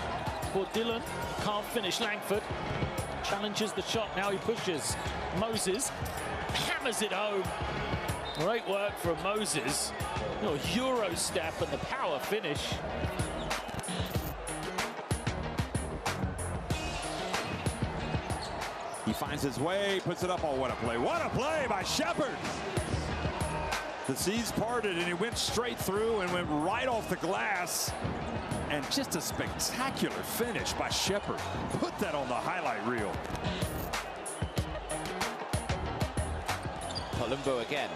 Speaker 6: for Dillon, can't finish. Langford challenges the shot, now he pushes. Moses hammers it home. Great work from Moses. Little Euro step and the power finish.
Speaker 5: He finds his way, puts it up. Oh, what a play. What a play by Shepard. The seas parted, and he went straight through and went right off the glass. And just a spectacular finish by Shepard. Put that on the highlight reel.
Speaker 1: Palumbo again.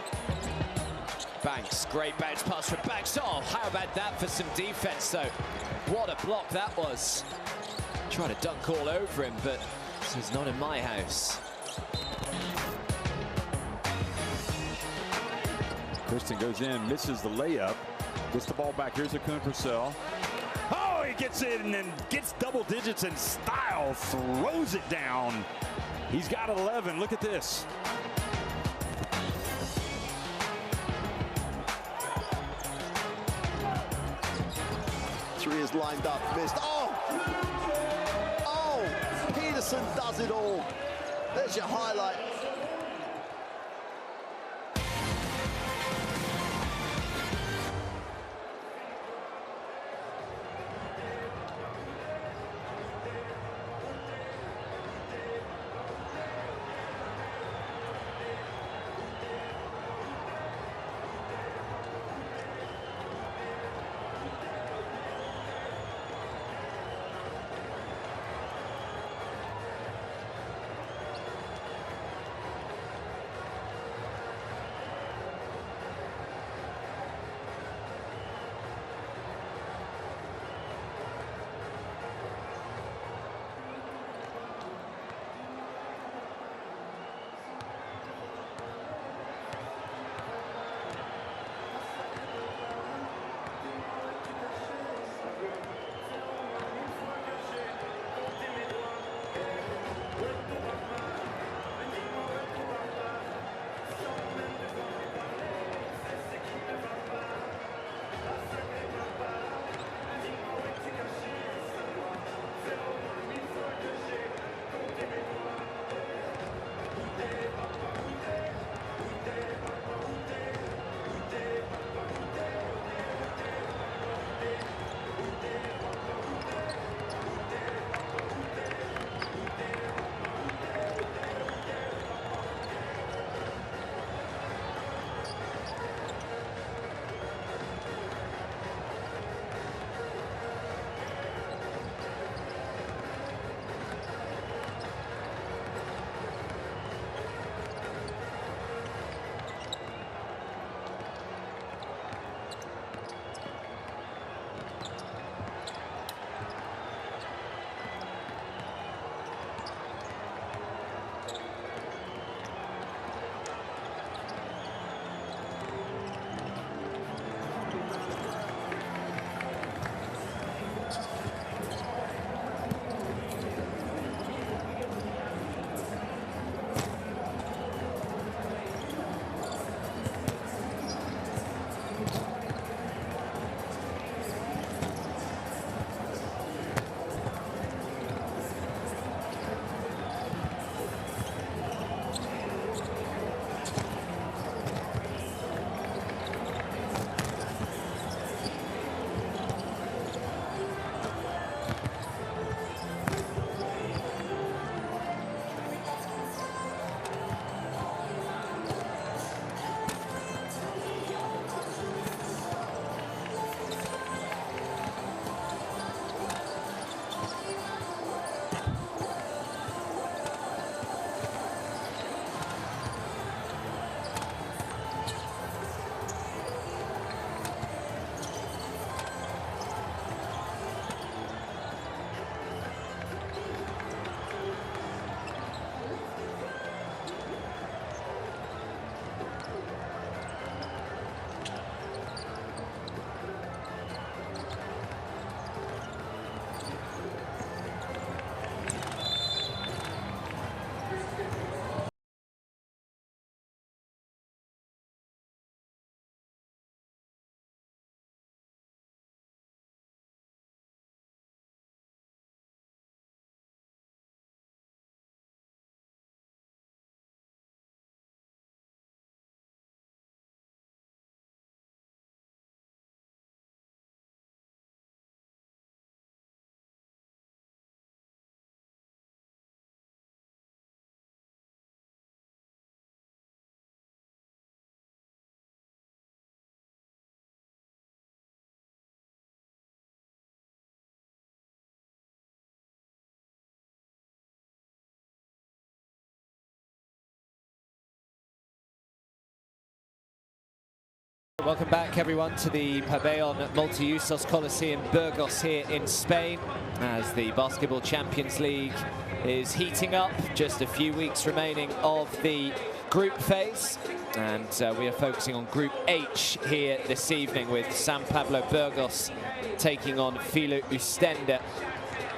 Speaker 1: Banks, great bounce pass from Banks. Oh, how about that for some defense, though? What a block that was. Trying to dunk all over him, but this is not in my house.
Speaker 5: Kristen goes in, misses the layup, gets the ball back. Here's Akun Purcell. Oh, he gets it and then gets double digits in style, throws it down. He's got 11. Look at this.
Speaker 7: Three is lined up, missed. Oh! Oh! Peterson does it all. There's your highlight.
Speaker 1: Welcome back, everyone, to the Pabellon Multiusos Coliseum Burgos here in Spain, as the Basketball Champions League is heating up. Just a few weeks remaining of the group phase, and we are focusing on Group H here this evening with San Pablo Burgos taking on Filou Oostende.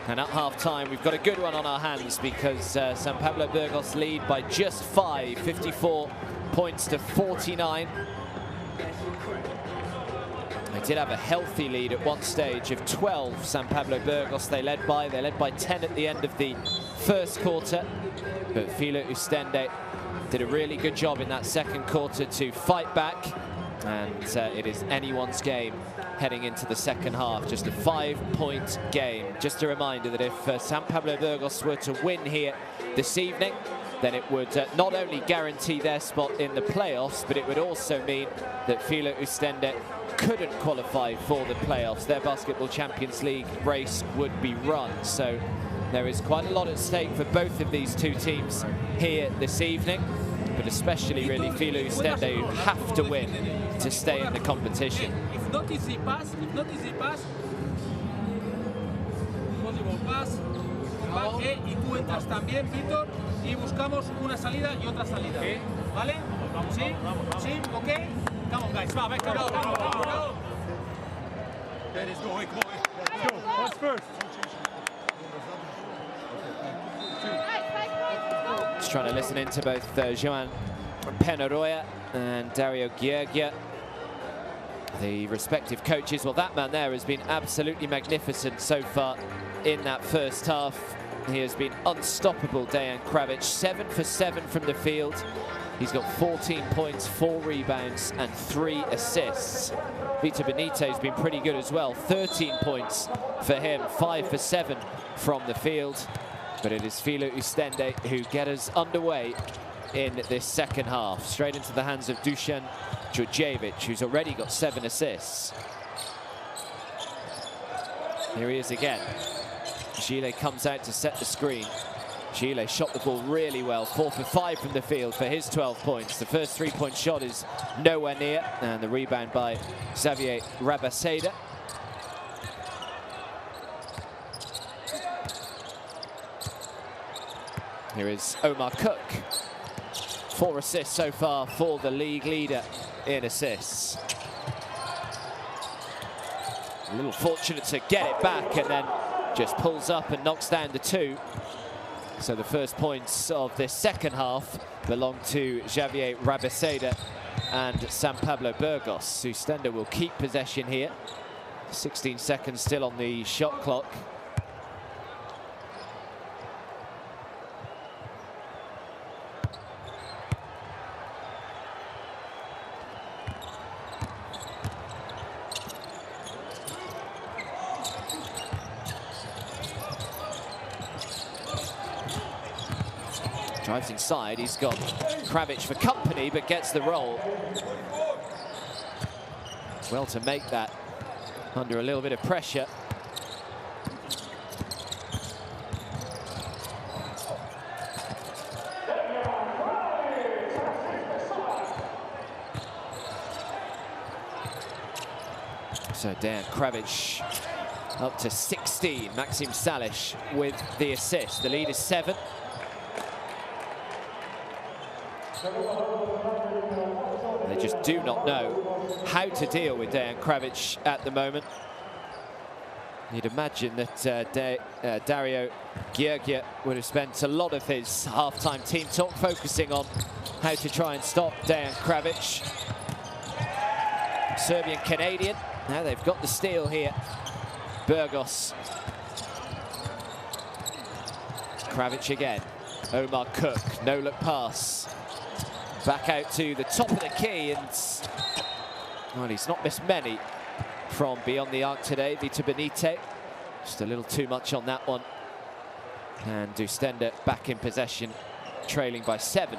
Speaker 1: And at half-time, we've got a good one on our hands because San Pablo Burgos lead by just 5, 54 points to 49. They did have a healthy lead at one stage of 12, San Pablo Burgos they led by 10 at the end of the first quarter. But Filou Oostende did a really good job in that second quarter to fight back. And it is anyone's game heading into the second half. Just a 5-point game. Just a reminder that if San Pablo Burgos were to win here this evening, then it would not only guarantee their spot in the playoffs, but it would also mean that Filou Oostende couldn't qualify for the playoffs. Their Basketball Champions League race would be run. So there is quite a lot at stake for both of these two teams here this evening, but especially really Filou Oostende, who have to win to stay in the competition.
Speaker 2: If not easy pass, possible pass, y tú entras también, Víctor, y buscamos una salida y otra salida. ¿Vale? Sí, sí, ok. Come on, guys. Va, come on. There is going.
Speaker 3: Go. What's first?
Speaker 1: Just trying to listen in to both Joan Penaroya and Dario Giergia, the respective coaches. Well, that man there has been absolutely magnificent so far in that first half. He has been unstoppable, Dejan Kravic. 7 for 7 from the field. He's got 14 points, 4 rebounds, and 3 assists. Vitor Benitez has been pretty good as well. 13 points for him, 5 for 7 from the field. But it is Filou Oostende who get us underway in this second half. Straight into the hands of Dusan Djordjevic, who's already got 7 assists. Here he is again. Gile comes out to set the screen. Gile shot the ball really well, 4 for 5 from the field for his 12 points. The first 3-point shot is nowhere near, and the rebound by Xavier Rabaseda. Here is Omar Cook. 4 assists so far for the league leader in assists. A little fortunate to get it back, and then just pulls up and knocks down the 2. So the first points of this second half belong to Xavier Rabaseda and San Pablo Burgos. Oostende will keep possession here. 16 seconds still on the shot clock. Drives inside, he's got Kravic for company, but gets the roll. Well to make that under a little bit of pressure. So Dejan Kravic up to 16. Maxim Salish with the assist. The lead is 7. They just do not know how to deal with Dejan Kravic at the moment. You'd imagine that Dario Giergia would have spent a lot of his half-time team talk focusing on how to try and stop Dejan Kravic. Serbian-Canadian. Now they've got the steal here. Burgos. Kravic again. Omar Cook, no-look pass. Back out to the top of the key, and well, he's not missed many from beyond the arc today. Vitor Benitez, just a little too much on that one. And Oostende back in possession, trailing by 7.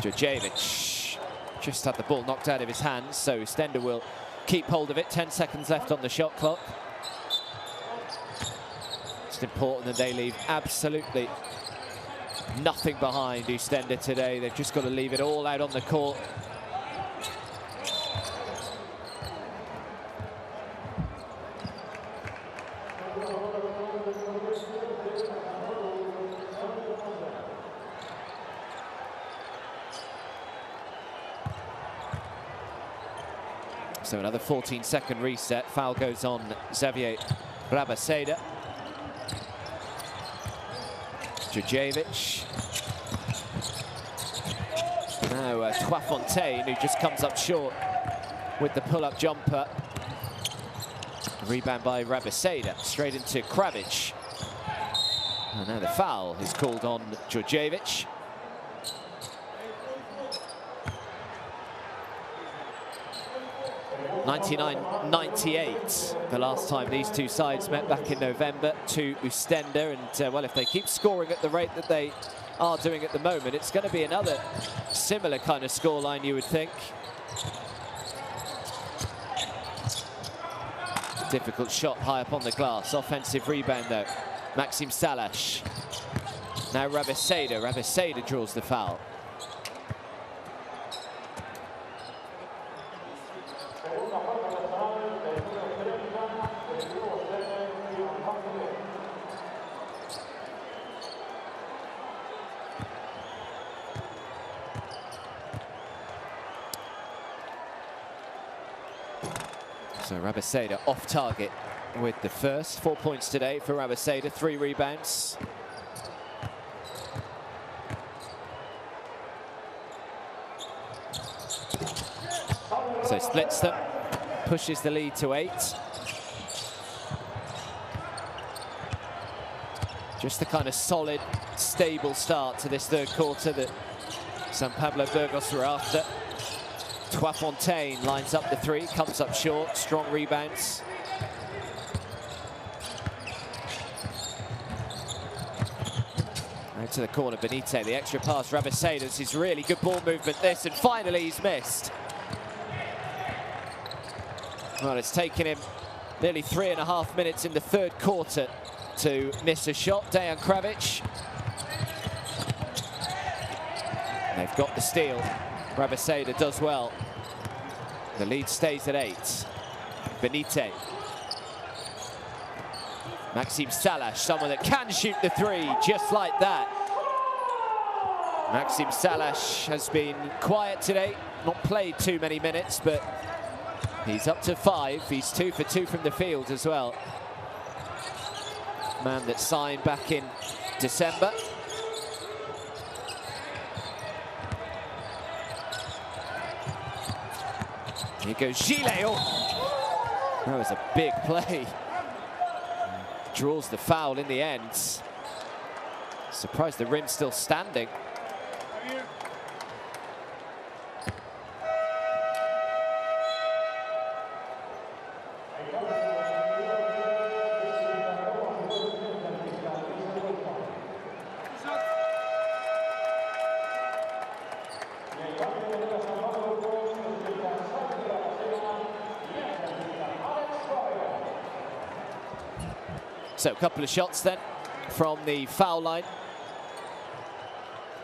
Speaker 1: Djordjevic just had the ball knocked out of his hands, so Oostende will keep hold of it. 10 seconds left on the shot clock. It's important that they leave absolutely nothing behind, Oostende today. They've just got to leave it all out on the court. So another 14-second reset. Foul goes on Xavier Rabaseda. Djurjevic. Now Twafontaine, who just comes up short with the pull-up jumper. Rebound by Rabaseda, straight into Kravic. And now the foul is called on Djurjevic. (99-98), the last time these two sides met back in November, to Oostende. And well, if they keep scoring at the rate that they are doing at the moment, it's going to be another similar kind of scoreline, you would think. Difficult shot high up on the glass. Offensive rebound though. Maxime Salash. Now Rabaseda. Rabaseda draws the foul. So Rabaseda off target with the first. 4 points today for Rabaseda, 3 rebounds. So splits them, pushes the lead to 8. Just the kind of solid, stable start to this third quarter that San Pablo Burgos were after. Twafontaine lines up the 3, comes up short, strong rebounds. Out to the corner, Benite, the extra pass, Rabaseda. This is really good ball movement, this, and finally he's missed. Well, it's taken him nearly 3.5 minutes in the third quarter to miss a shot. Dejan Kravic. They've got the steal. Rabaseda does well. The lead stays at 8. Benite. Maxime Salash, someone that can shoot the 3 just like that. Maxime Salash has been quiet today, not played too many minutes, but he's up to 5. He's 2 for 2 from the field as well. Man that signed back in December. Here goes Gillet. Oh, that was a big play. Draws the foul in the end. Surprised the rim's still standing. So a couple of shots then from the foul line.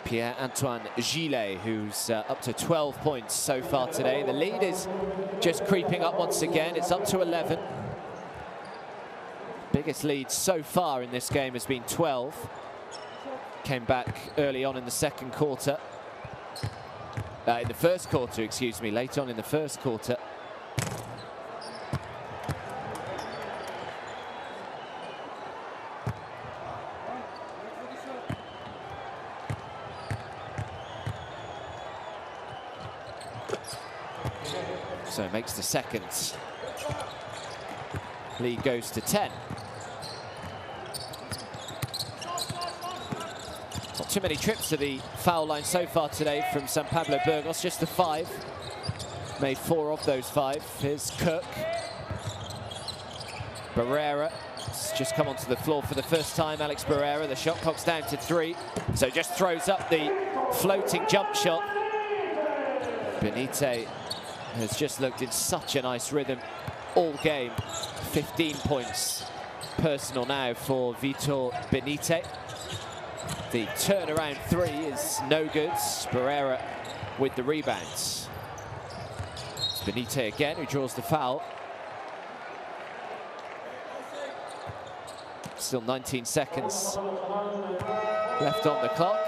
Speaker 1: Pierre-Antoine Gillet, who's up to 12 points so far today. The lead is just creeping up once again. It's up to 11. Biggest lead so far in this game has been 12. Came back early on in the second quarter. In the first quarter, excuse me, late on in the first quarter. So it makes the second. Lead goes to 10. Not too many trips to the foul line so far today from San Pablo Burgos, just the 5. Made 4 of those 5. Here's Cook. Barrera has just come onto the floor for the first time. Alex Barrera, the shot clock's down to 3. So just throws up the floating jump shot. Benite has just looked in such a nice rhythm all game. 15 points personal now for Vitor Benite. The turnaround three is no good. Pereira with the rebounds. It's Benite again who draws the foul. Still 19 seconds left on the clock.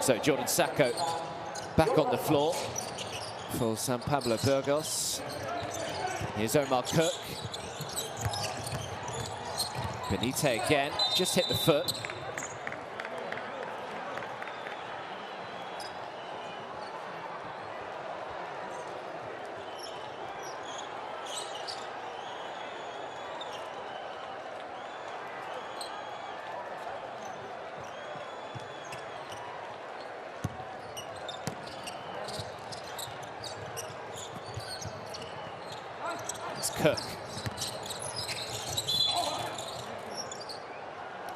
Speaker 1: So Jordan Sacco back on the floor for San Pablo Burgos. Here's Omar Cook. Benite again, just hit the foot. It's Cook.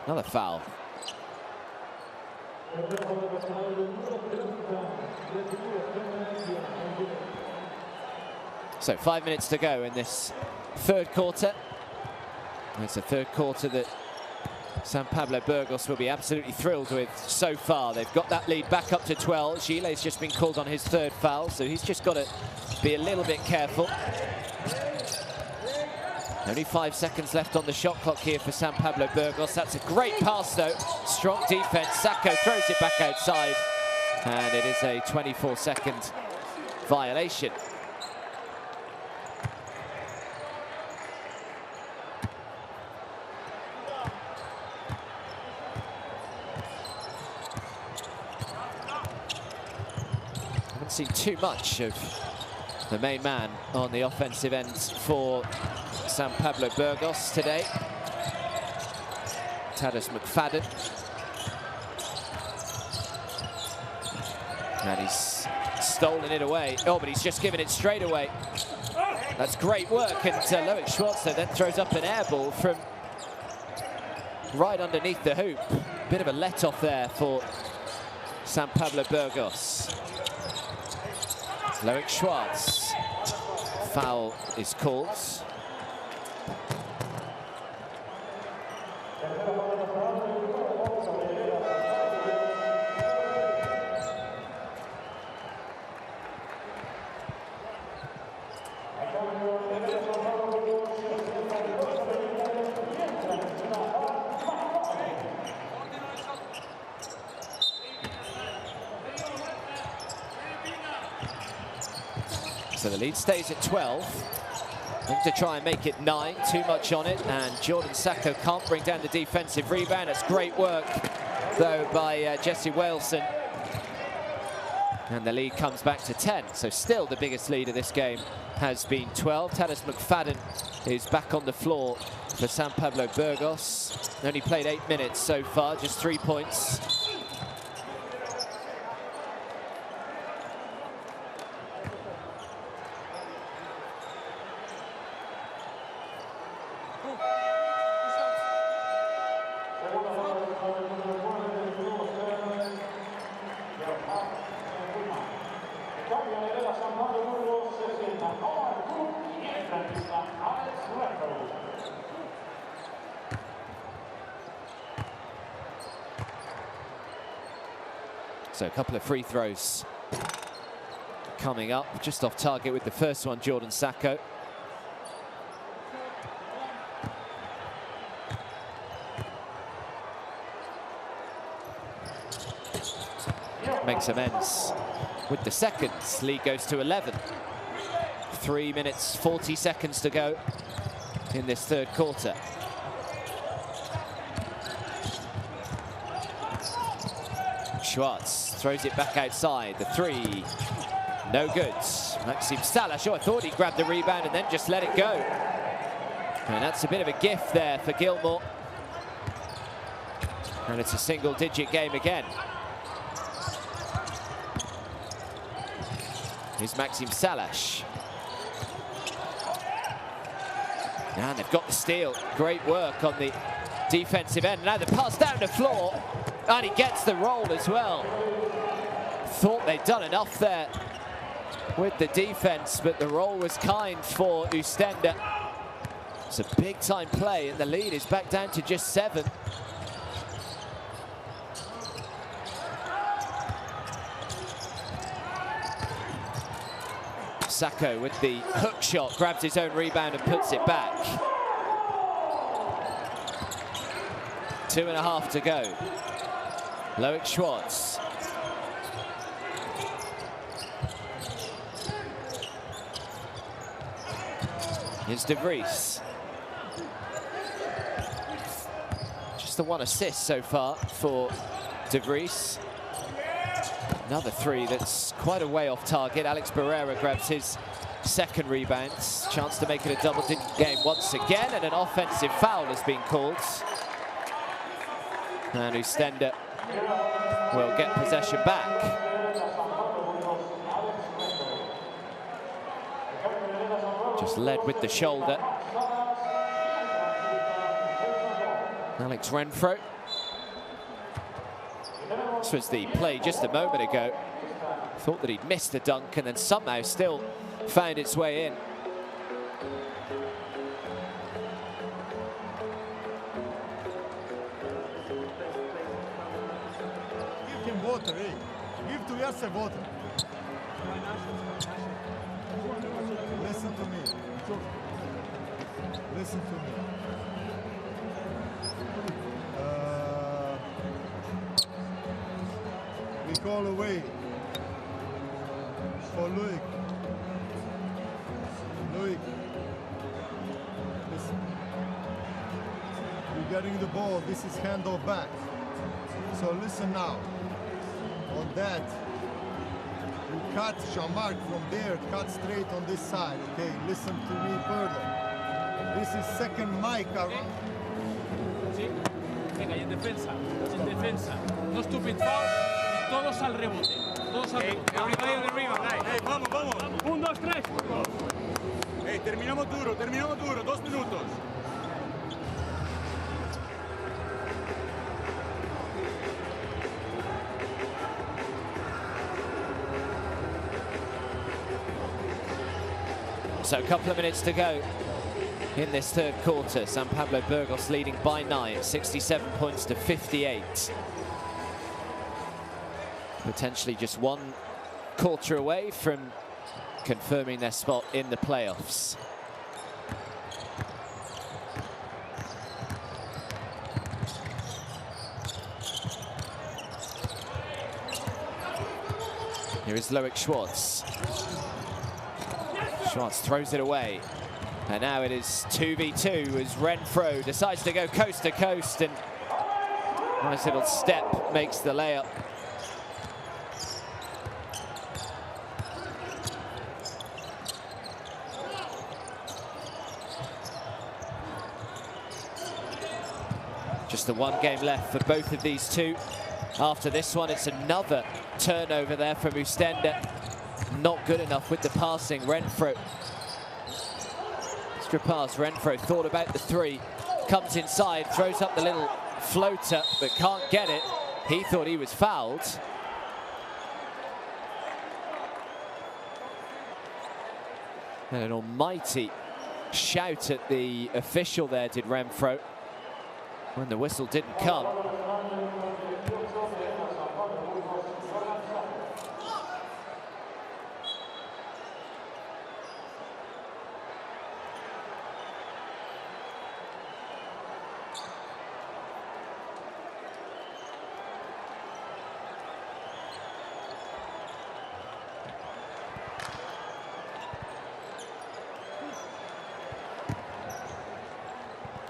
Speaker 1: Another foul. So 5 minutes to go in this third quarter. It's a third quarter that San Pablo Burgos will be absolutely thrilled with so far. They've got that lead back up to 12. Gile's just been called on his third foul, so he's just got to be a little bit careful. Only 5 seconds left on the shot clock here for San Pablo Burgos. That's a great pass, though. Strong defense. Sacco throws it back outside. And it is a 24-second violation. Haven't seen too much of the main man on the offensive end for San Pablo Burgos today. Tadas McFadden. And he's stolen it away. Oh, but he's just given it straight away. That's great work. And Loic Schwarzer then throws up an air ball from right underneath the hoop. Bit of a let-off there for San Pablo Burgos. Loic Schwartz. Foul is called. So the lead stays at 12. Looking to try and make it 9. Too much on it, and Jordan Sacco can't bring down the defensive rebound. It's great work, though, by Jesse Waleson. And the lead comes back to 10. So still the biggest lead of this game has been 12. Tadas McFadden is back on the floor for San Pablo Burgos. Only played 8 minutes so far, just 3 points. So a couple of free throws coming up, just off target with the first one, Jordan Sacco. Makes amends with the seconds. Lead goes to 11. 3 minutes, 40 seconds to go in this third quarter. Schwartz throws it back outside. The three, no good. Maxime Salas, I thought he grabbed the rebound and then just let it go. And that's a bit of a gift there for Gilmore. And it's a single-digit game again. Here's Maxim Salash. And they've got the steal. Great work on the defensive end. Now the pass down the floor, and he gets the roll as well. Thought they'd done enough there with the defense, but the roll was kind for Oostende. It's a big-time play, and the lead is back down to just 7. Sacco with the hook shot, grabs his own rebound and puts it back. 2.5 to go. Loic Schwartz. Here's De Vries. Just the 1 assist so far for De Vries. Another 3 that's quite a way off target. Alex Barrera grabs his second rebound. Chance to make it a double-digit game once again, and an offensive foul has been called. And Oostende will get possession back. Just led with the shoulder. Alex Renfro. This was the play just a moment ago. Thought that he'd missed the dunk and then somehow still found its way in.
Speaker 3: Give him water, eh? Give to Yasser water. Listen to me. Listen to me. We call away for Loic. Loic, listen. You're getting the ball. This is handoff back. So listen now. On that, you cut Jean-Marc from there, cut straight on this side. Okay, listen to me further. This is second mic around.
Speaker 2: Sí. Venga, y en defensa. En defensa. No stupid foul. Todos al rebote. Todos al rebote.
Speaker 4: Everybody on the rebound, guys. Hey, vamos, vamos.
Speaker 2: 1, 2, 3.
Speaker 4: Hey, terminamos duro, 2 minutos.
Speaker 1: So a couple of minutes to go in this third quarter. San Pablo Burgos leading by 9, 67 points to 58. Potentially just 1 quarter away from confirming their spot in the playoffs. Here is Loic Schwartz. Schwartz throws it away. And now it is 2v2 as Renfro decides to go coast to coast, and nice little step makes the layup. Just the 1 game left for both of these two. After this one, it's another turnover there from Oostende. Not good enough with the passing. Renfro. Extra pass. Renfro thought about the 3. Comes inside, throws up the little floater, but can't get it. He thought he was fouled. And an almighty shout at the official there, did Renfro, when the whistle didn't come.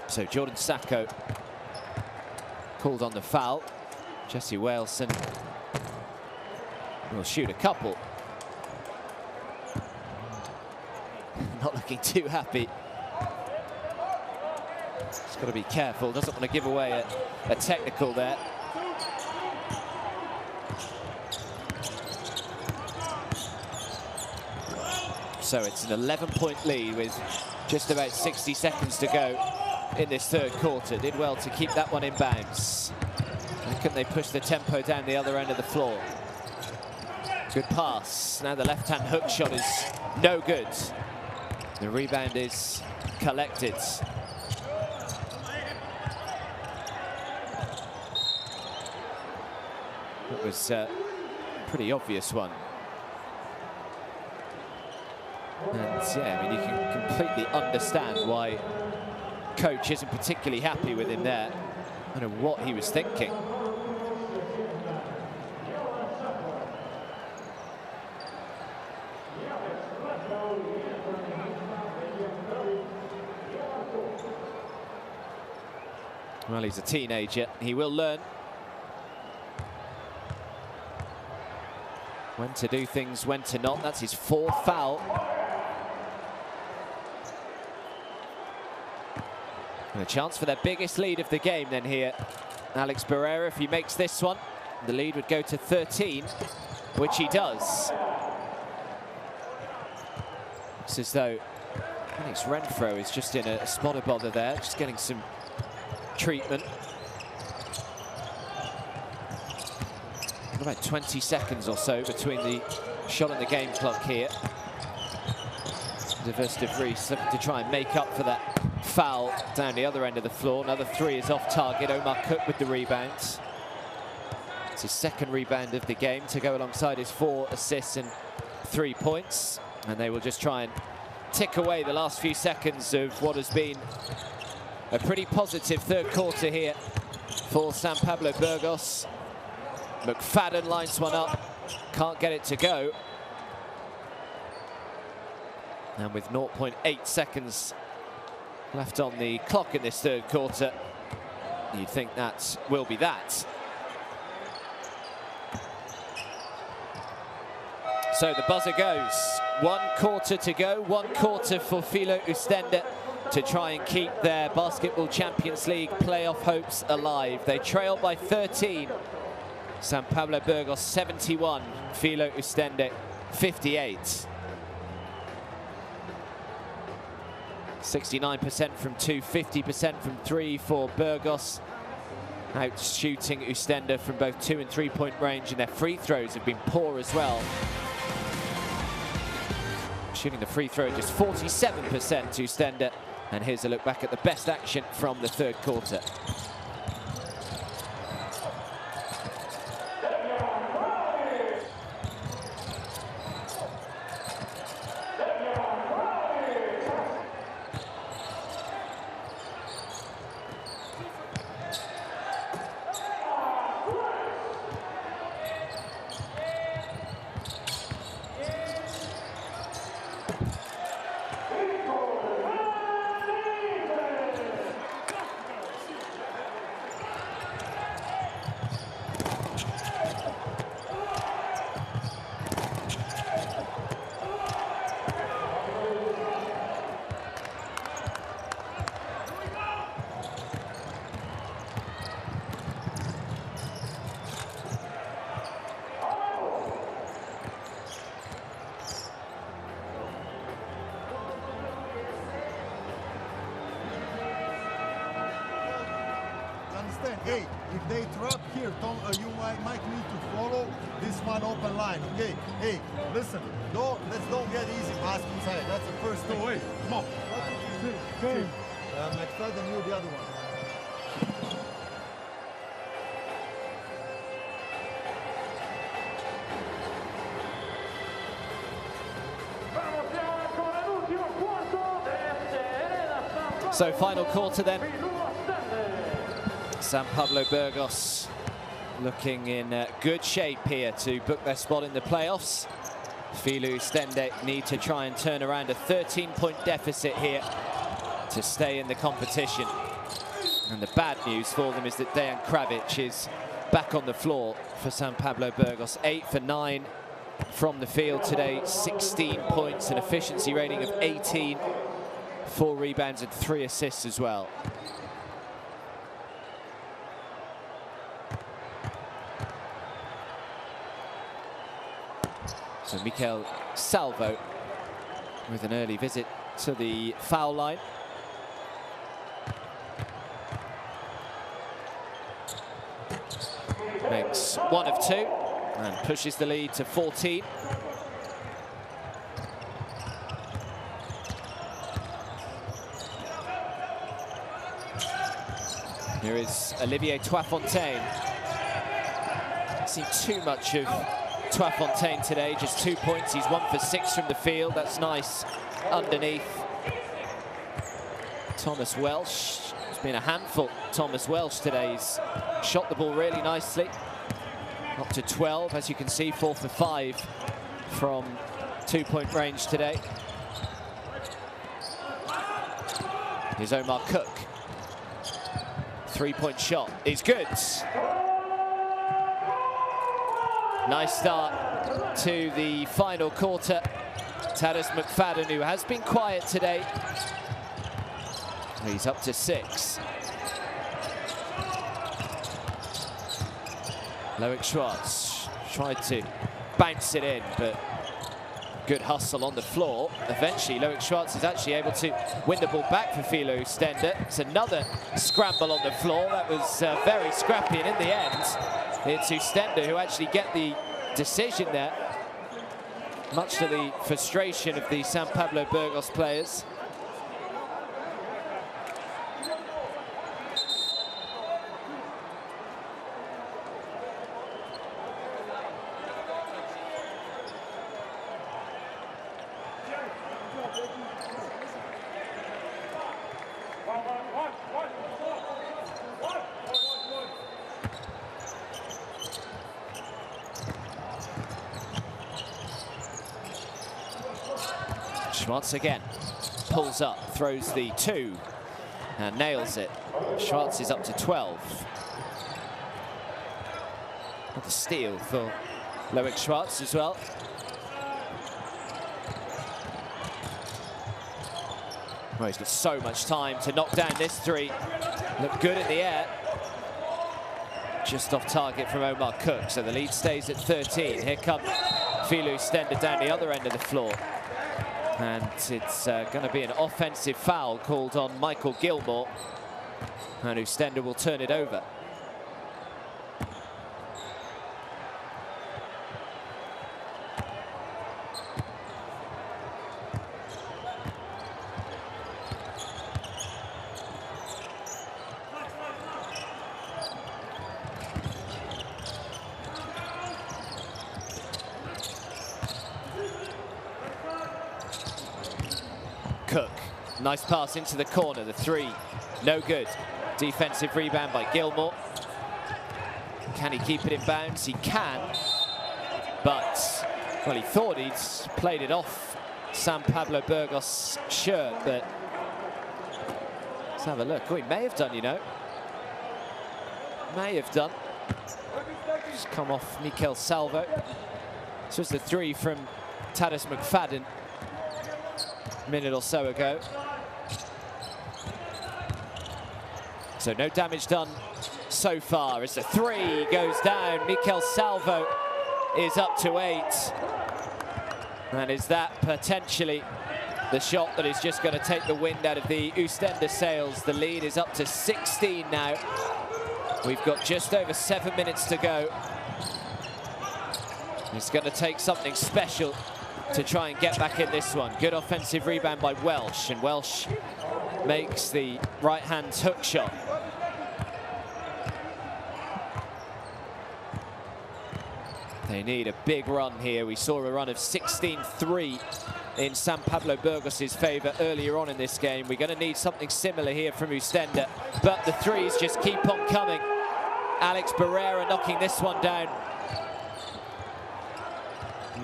Speaker 1: So Jordan Sacco called on the foul. Jesse Waleson will shoot a couple. Not looking too happy. He's got to be careful, doesn't want to give away a technical there. So it's an 11-point lead with just about 60 seconds to go in this third quarter. Did well to keep that one in bounds. How can they push the tempo down the other end of the floor? Good pass. Now the left-hand hook shot is no good. The rebound is collected. It was a pretty obvious one. And yeah, I mean, you can completely understand why coach isn't particularly happy with him there. I don't know what he was thinking. Well, he's a teenager. He will learn when to do things, when to not. That's his fourth foul. And a chance for their biggest lead of the game then here. Alex Barrera, if he makes this one, the lead would go to 13, which he does. It's as though Alex Renfro is just in a spot of bother there, just getting some treatment. About 20 seconds or so between the shot and the game clock here. Diverse de Vries looking to try and make up for that foul down the other end of the floor. Another three is off target. Omar Cook with the rebounds. It's his second rebound of the game to go alongside his 4 assists and 3 points. And they will just try and tick away the last few seconds of what has been a pretty positive third quarter here for San Pablo Burgos. McFadden lines one up, can't get it to go. And with 0.8 seconds left on the clock in this third quarter, you'd think that will be that. So the buzzer goes. 1 quarter to go, 1 quarter for Filou Oostende to try and keep their Basketball Champions League playoff hopes alive. They trail by 13. San Pablo Burgos 71, Filou Oostende 58. 69% from 2, 50% from 3 for Burgos. Out shooting Oostende from both 2 and 3 point range, and their free throws have been poor as well. Shooting the free throw just 47% Oostende. And here's a look back at the best action from the third quarter.
Speaker 3: Hey, if they trap here, Tom, you might need to follow this one open line, okay? Hey, listen, let's don't get easy pass inside. That's the first thing. Wait, come on. McFadden, you the other one.
Speaker 1: So final quarter then. San Pablo Burgos looking in good shape here to book their spot in the playoffs. Filou Oostende need to try and turn around a 13-point deficit here to stay in the competition. And the bad news for them is that Dejan Kravic is back on the floor for San Pablo Burgos. 8 for 9 from the field today, 16 points, an efficiency rating of 18, 4 rebounds and 3 assists as well. So Mikel Salvo with an early visit to the foul line. Makes 1 of 2 and pushes the lead to 14. Here is Olivier Toifontaine. Seen too much of Toifontaine today, just 2 points. He's 1 for 6 from the field. That's nice underneath. Thomas Welsh has been a handful. Thomas Welsh today. He's shot the ball really nicely. Up to 12, as you can see, 4 for 5 from 2-point range today. Here's Omar Cook. 3-point shot is good. Nice start to the final quarter. Tadas McFadden, who has been quiet today. He's up to 6. Loic Schwartz tried to bounce it in, but good hustle on the floor. Eventually, Loic Schwartz is actually able to win the ball back for Filou Oostende. It's another scramble on the floor. That was very scrappy, and in the end, it's Oostende who actually get the decision there, much to the frustration of the San Pablo Burgos players. Schwartz again, pulls up, throws the 2, and nails it. Schwartz is up to 12. What a steal for Loic Schwartz as well. Well, he's got so much time to knock down this 3. Looked good in the air. Just off target from Omar Cook, so the lead stays at 13. Here comes Filou Oostende down the other end of the floor. And it's going to be an offensive foul called on Michael Gilmore. And Oostende will turn it over. Cook, nice pass into the corner, the 3, no good. Defensive rebound by Gilmore. Can he keep it in bounds? He can, but, well, he thought he'd played it off San Pablo Burgos' shirt, but let's have a look. Oh, he may have done, you know. May have done. Just come off Mikel Salvo. This was the 3 from Tadas McFadden minute or so ago. So no damage done so far as the 3 goes down. Mikel Salvo is up to 8. And is that potentially the shot that is just going to take the wind out of the Oostende sails? The lead is up to 16 now. We've got just over 7 minutes to go. It's going to take something special to try and get back in this one. Good offensive rebound by Welsh, and Welsh makes the right-hand hook shot. They need a big run here. We saw a run of 16-3 in San Pablo Burgos' favour earlier on in this game. We're going to need something similar here from Oostende, but the 3s just keep on coming. Alex Barrera knocking this one down.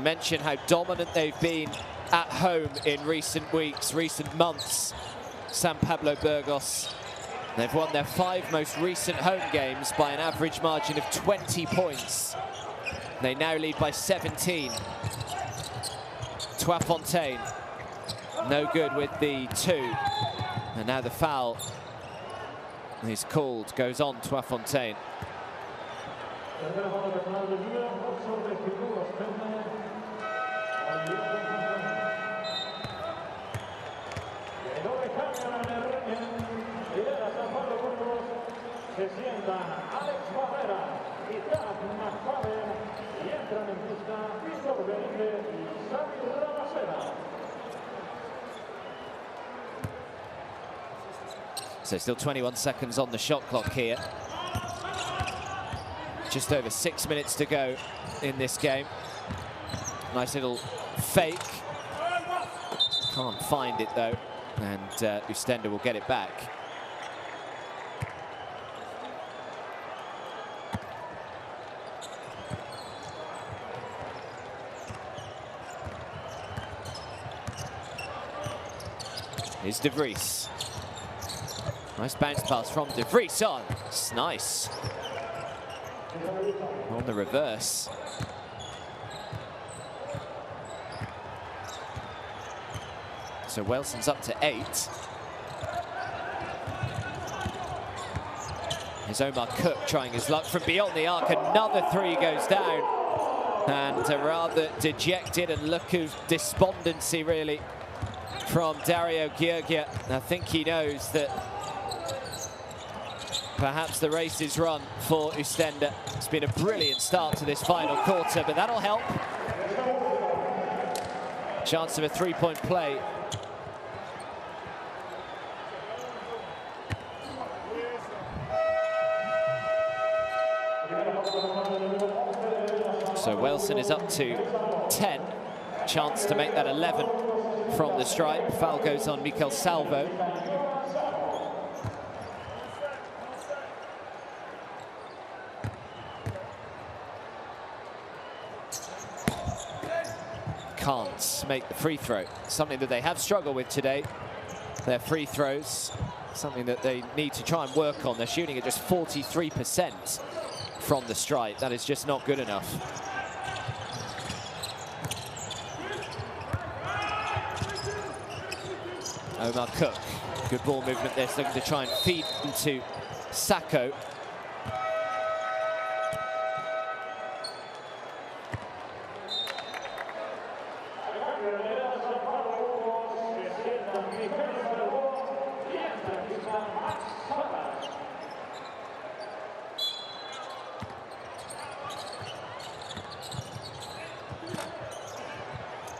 Speaker 1: Mention how dominant they've been at home in recent weeks, recent months. San Pablo Burgos. They've won their 5 most recent home games by an average margin of 20 points. They now lead by 17. Toifontaine, no good with the 2. And now the foul is called, goes on Toifontaine. So still 21 seconds on the shot clock here. Just over 6 minutes to go in this game. Nice little fake. Can't find it though, and Oostende will get it back. Here's De Vries. Nice bounce pass from De Vries on. It's nice. On the reverse. So Welson's up to 8. Here's Omar Cook trying his luck from beyond the arc. Another 3 goes down. And a rather dejected and look of despondency, really, from Dario Gheorghe. I think he knows that perhaps the race is run for Oostende. It's been a brilliant start to this final quarter, but that'll help. Chance of a 3-point play. So Welson is up to 10. Chance to make that 11 from the stripe. Foul goes on Mikel Salvo. Can't make the free throw. Something that they have struggled with today. Their free throws, something that they need to try and work on. They're shooting at just 43% from the stripe. That is just not good enough. Omar Cook, good ball movement there, looking to try and feed into Sacco.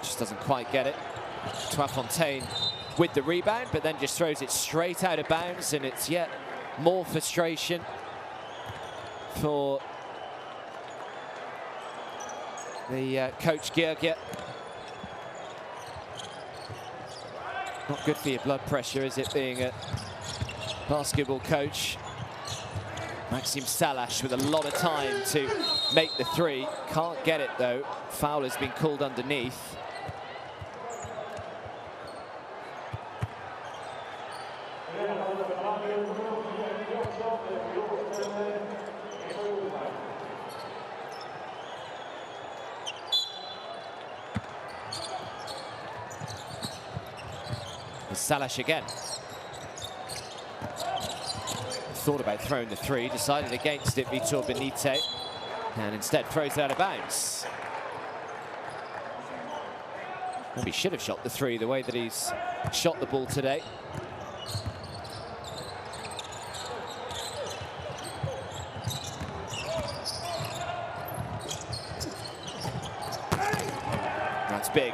Speaker 1: Just doesn't quite get it. Fontaine with the rebound, but then just throws it straight out of bounds, and it's yet more frustration for the coach Gheorghe. Not good for your blood pressure, is it, being a basketball coach? Maxime Salash with a lot of time to make the 3. Can't get it though. Foul has been called underneath. Salash again. Thought about throwing the 3, decided against it, Vitor Benite, and instead throws it out of bounds. Maybe should have shot the 3 the way that he's shot the ball today. That's big.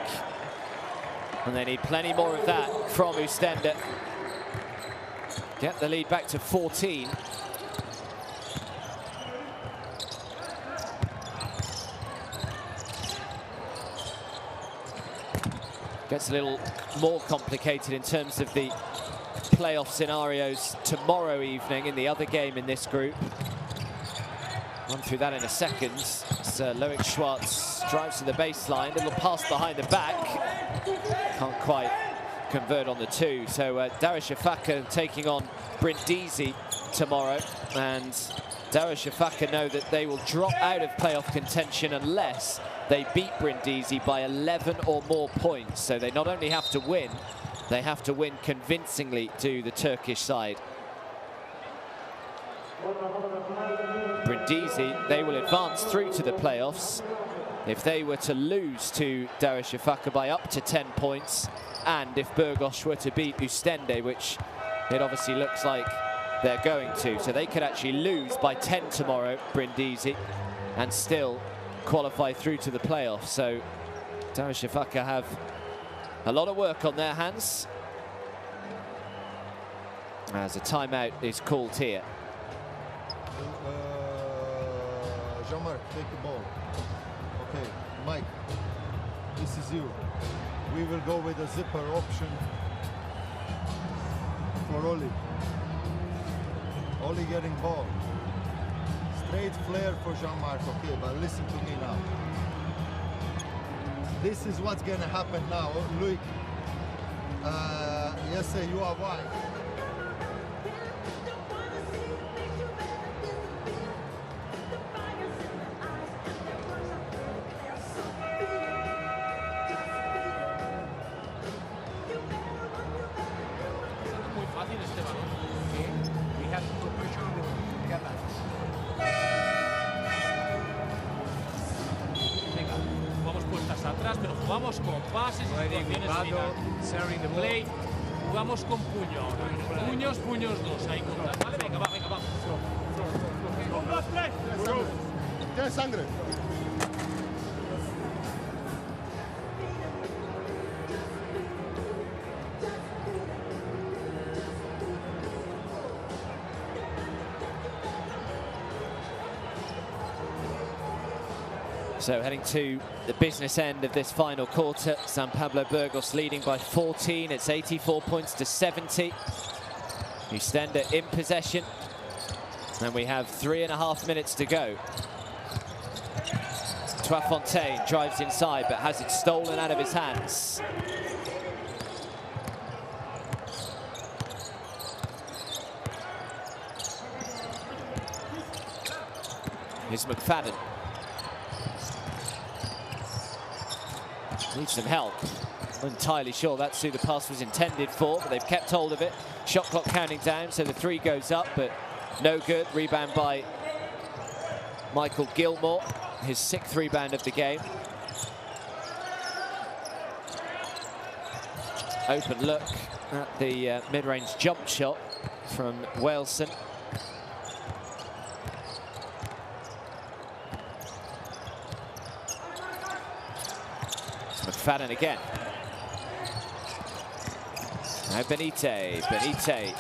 Speaker 1: And they need plenty more of that from Oostende. Get the lead back to 14. Gets a little more complicated in terms of the playoff scenarios tomorrow evening in the other game in this group. Run through that in a second. So Loic Schwartz drives to the baseline, little pass behind the back. Can't quite convert on the 2. So Darüşşafaka taking on Brindisi tomorrow, and Darüşşafaka know that they will drop out of playoff contention unless they beat Brindisi by 11 or more points. So they not only have to win, they have to win convincingly to the Turkish side. Brindisi, they will advance through to the playoffs if they were to lose to Darüşşafaka by up to 10 points, and if Burgos were to beat Oostende, which it obviously looks like they're going to. So they could actually lose by 10 tomorrow, Brindisi, and still qualify through to the playoffs. So Darüşşafaka have a lot of work on their hands, as a timeout is called here.
Speaker 3: Jean-Marc, take the ball. Okay, Mike, this is you. We will go with a zipper option for Oli. Oli getting ball. Straight flare for Jean-Marc, okay, but listen to me now. This is what's gonna happen now. Look, yes, sir, you are wide.
Speaker 2: Muy fácil este balón. We have to put pressure on the Hereda. Venga, jugamos puertas atrás, pero jugamos con pases y situaciones finales. Play, jugamos con puño. Puños, puños dos, ahí contra. Vale, venga, va, venga, vamos.
Speaker 3: Tienes sangre.
Speaker 1: So heading to the business end of this final quarter, San Pablo Burgos leading by 14. It's 84 points to 70. Oostende in possession. And we have 3.5 minutes to go. Fontaine drives inside, but has it stolen out of his hands. Here's McFadden. Needs some help. Not entirely sure that's who the pass was intended for, but they've kept hold of it. Shot clock counting down, so the three goes up, but no good. Rebound by Michael Gilmore, his 6th rebound of the game. Open look at the mid-range jump shot from Waleson. McFadden again. Now Benite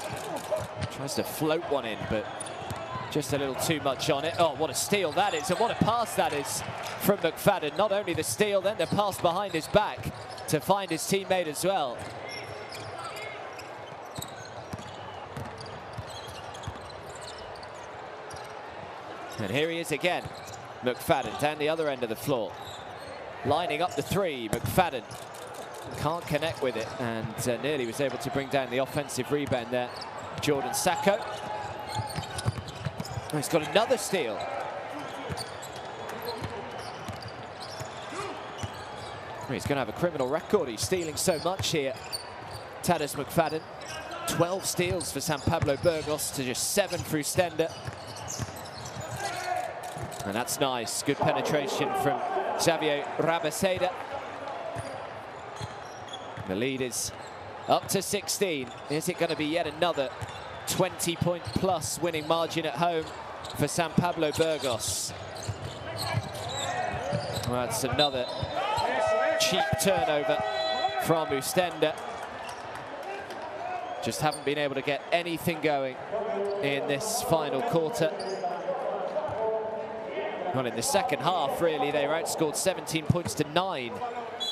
Speaker 1: tries to float one in, but just a little too much on it. Oh, what a steal that is, and what a pass that is from McFadden. Not only the steal, then the pass behind his back to find his teammate as well. And here he is again, McFadden down the other end of the floor. Lining up the three, McFadden can't connect with it, and nearly was able to bring down the offensive rebound there. Jordan Sacco. Oh, he's got another steal. He's going to have a criminal record. He's stealing so much here. Tadeusz McFadden. 12 steals for San Pablo Burgos to just 7 for Oostende. And that's nice. Good penetration from Xavier Rabaseda. The lead is up to 16. Is it going to be yet another 20-point plus winning margin at home for San Pablo Burgos? Well, that's another cheap turnover from Oostende. Just haven't been able to get anything going in this final quarter. Well, in the second half, really, they were outscored 17 points to 9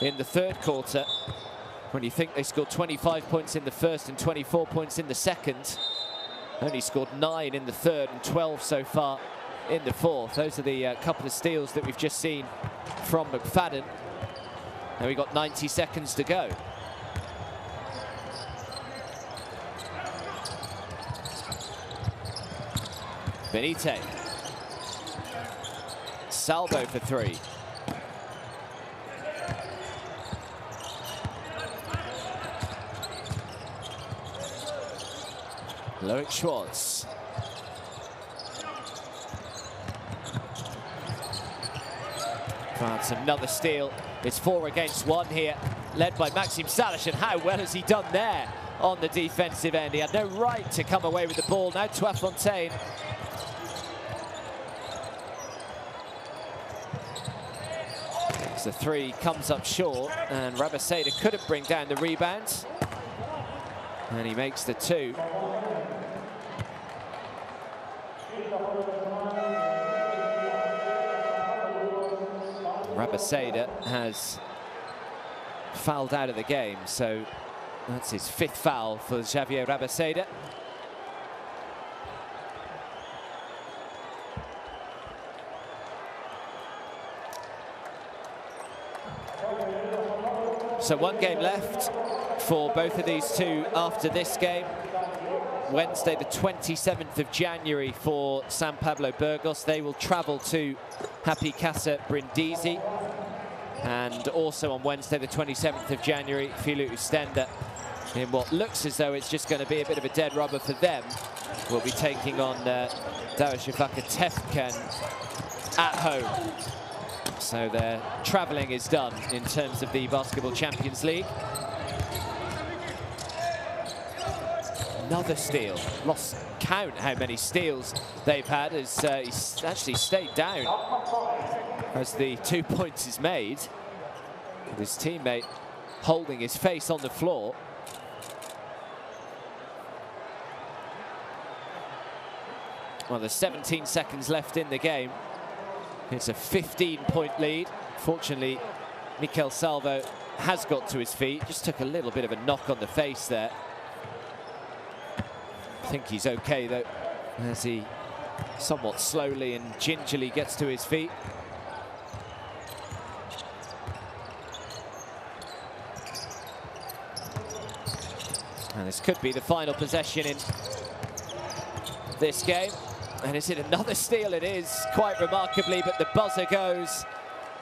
Speaker 1: in the third quarter. When you think they scored 25 points in the first and 24 points in the second, only scored 9 in the third and 12 so far in the fourth. Those are the couple of steals that we've just seen from McFadden. Now we've got 90 seconds to go. Benite. Salvo for 3. Loic Schwartz. That's another steal. It's 4 against 1 here, led by Maxime Salish, and how well has he done there on the defensive end? He had no right to come away with the ball. Now Fontaine. As the three comes up short, and Rabaseda couldn't bring down the rebound. And he makes the two. Rabaseda has fouled out of the game, so that's his 5th foul for Javier Rabaseda. So 1 game left for both of these two after this game. Wednesday, the 27th of January for San Pablo Burgos. They will travel to Happy Casa Brindisi. And also on Wednesday, the 27th of January, Filou Oostende, in what looks as though it's just going to be a bit of a dead rubber for them, will be taking on Darüşşafaka Tefken at home. So their travelling is done in terms of the Basketball Champions League. Another steal. Lost count how many steals they've had as he's actually stayed down as the 2 points is made. With his teammate holding his face on the floor. Well, there's 17 seconds left in the game. It's a 15-point lead. Fortunately, Mikel Salvo has got to his feet. Just took a little bit of a knock on the face there. I think he's okay, though, as he somewhat slowly and gingerly gets to his feet. And this could be the final possession in this game. And is it another steal? It is, quite remarkably, but the buzzer goes.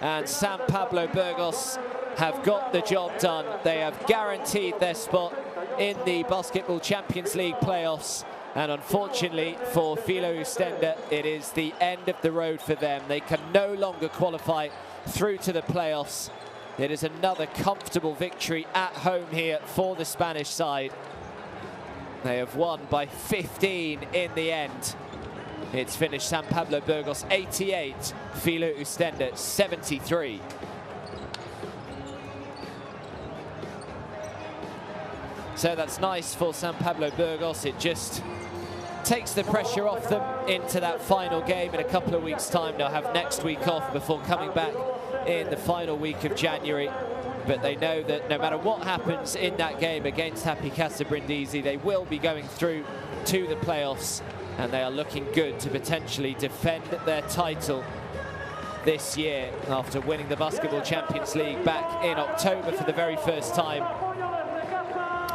Speaker 1: And San Pablo Burgos have got the job done. They have guaranteed their spot in the Basketball Champions League playoffs. And unfortunately for Filou Oostende, it is the end of the road for them. They can no longer qualify through to the playoffs. It is another comfortable victory at home here for the Spanish side. They have won by 15 in the end. It's finished San Pablo Burgos 88, Filou Oostende 73. So that's nice for San Pablo Burgos. It just takes the pressure off them into that final game in a couple of weeks' time. They'll have next week off before coming back in the final week of January. But they know that no matter what happens in that game against Happy Casa Brindisi, they will be going through to the playoffs. And they are looking good to potentially defend their title this year after winning the Basketball Champions League back in October for the very first time.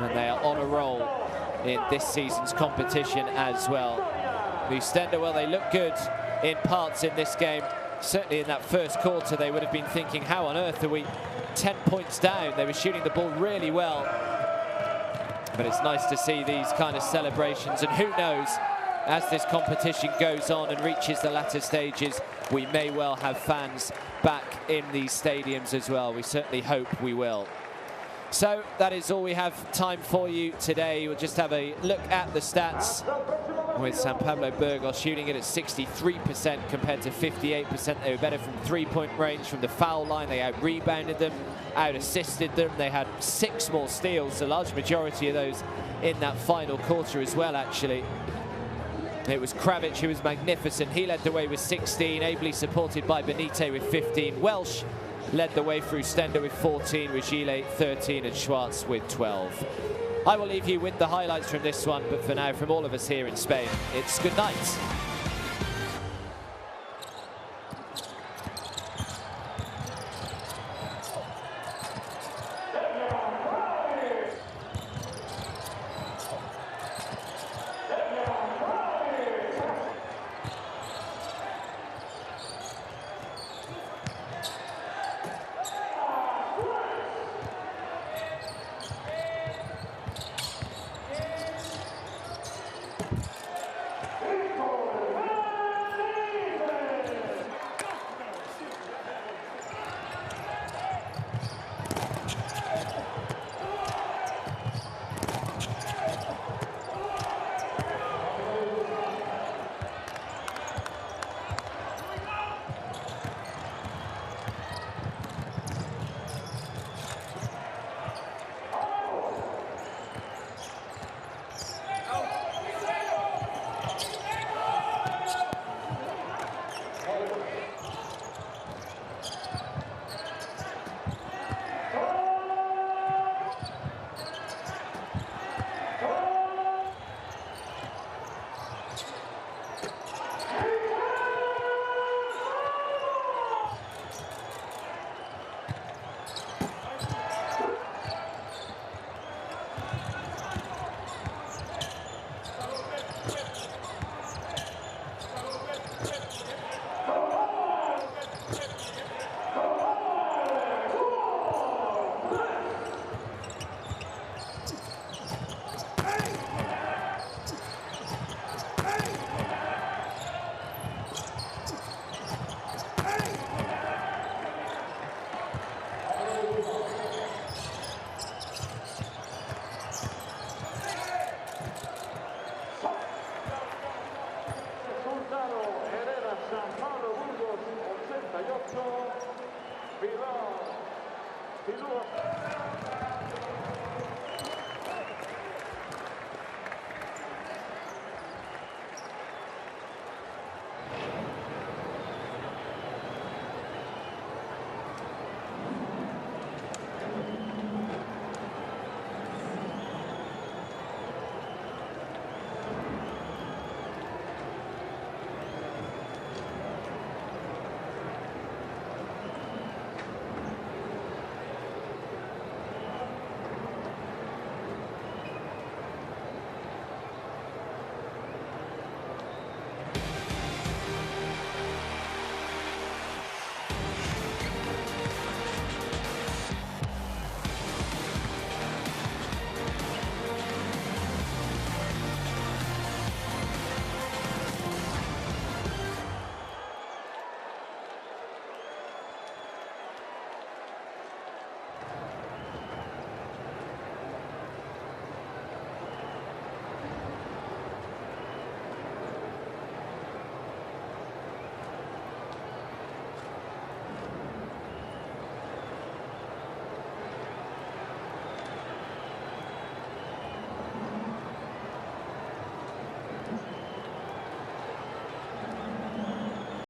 Speaker 1: And they are on a roll in this season's competition as well. Oostende, well, they look good in parts in this game. Certainly in that first quarter, they would have been thinking, how on earth are we 10 points down? They were shooting the ball really well. But it's nice to see these kind of celebrations. And who knows, as this competition goes on and reaches the latter stages, we may well have fans back in these stadiums as well. We certainly hope we will. So that is all we have time for you today. We'll just have a look at the stats with San Pablo Burgos shooting it at 63% compared to 58%. They were better from three-point range, from the foul line. They out-rebounded them, out-assisted them. They had 6 more steals, a large majority of those in that final quarter as well, actually. It was Kravic who was magnificent. He led the way with 16, ably supported by Benite with 15. Welsh led the way through Oostende with 14, with Gile 13, and Schwartz with 12. I will leave you with the highlights from this one, but for now, from all of us here in Spain, it's good night.
Speaker 8: Filou Oostende.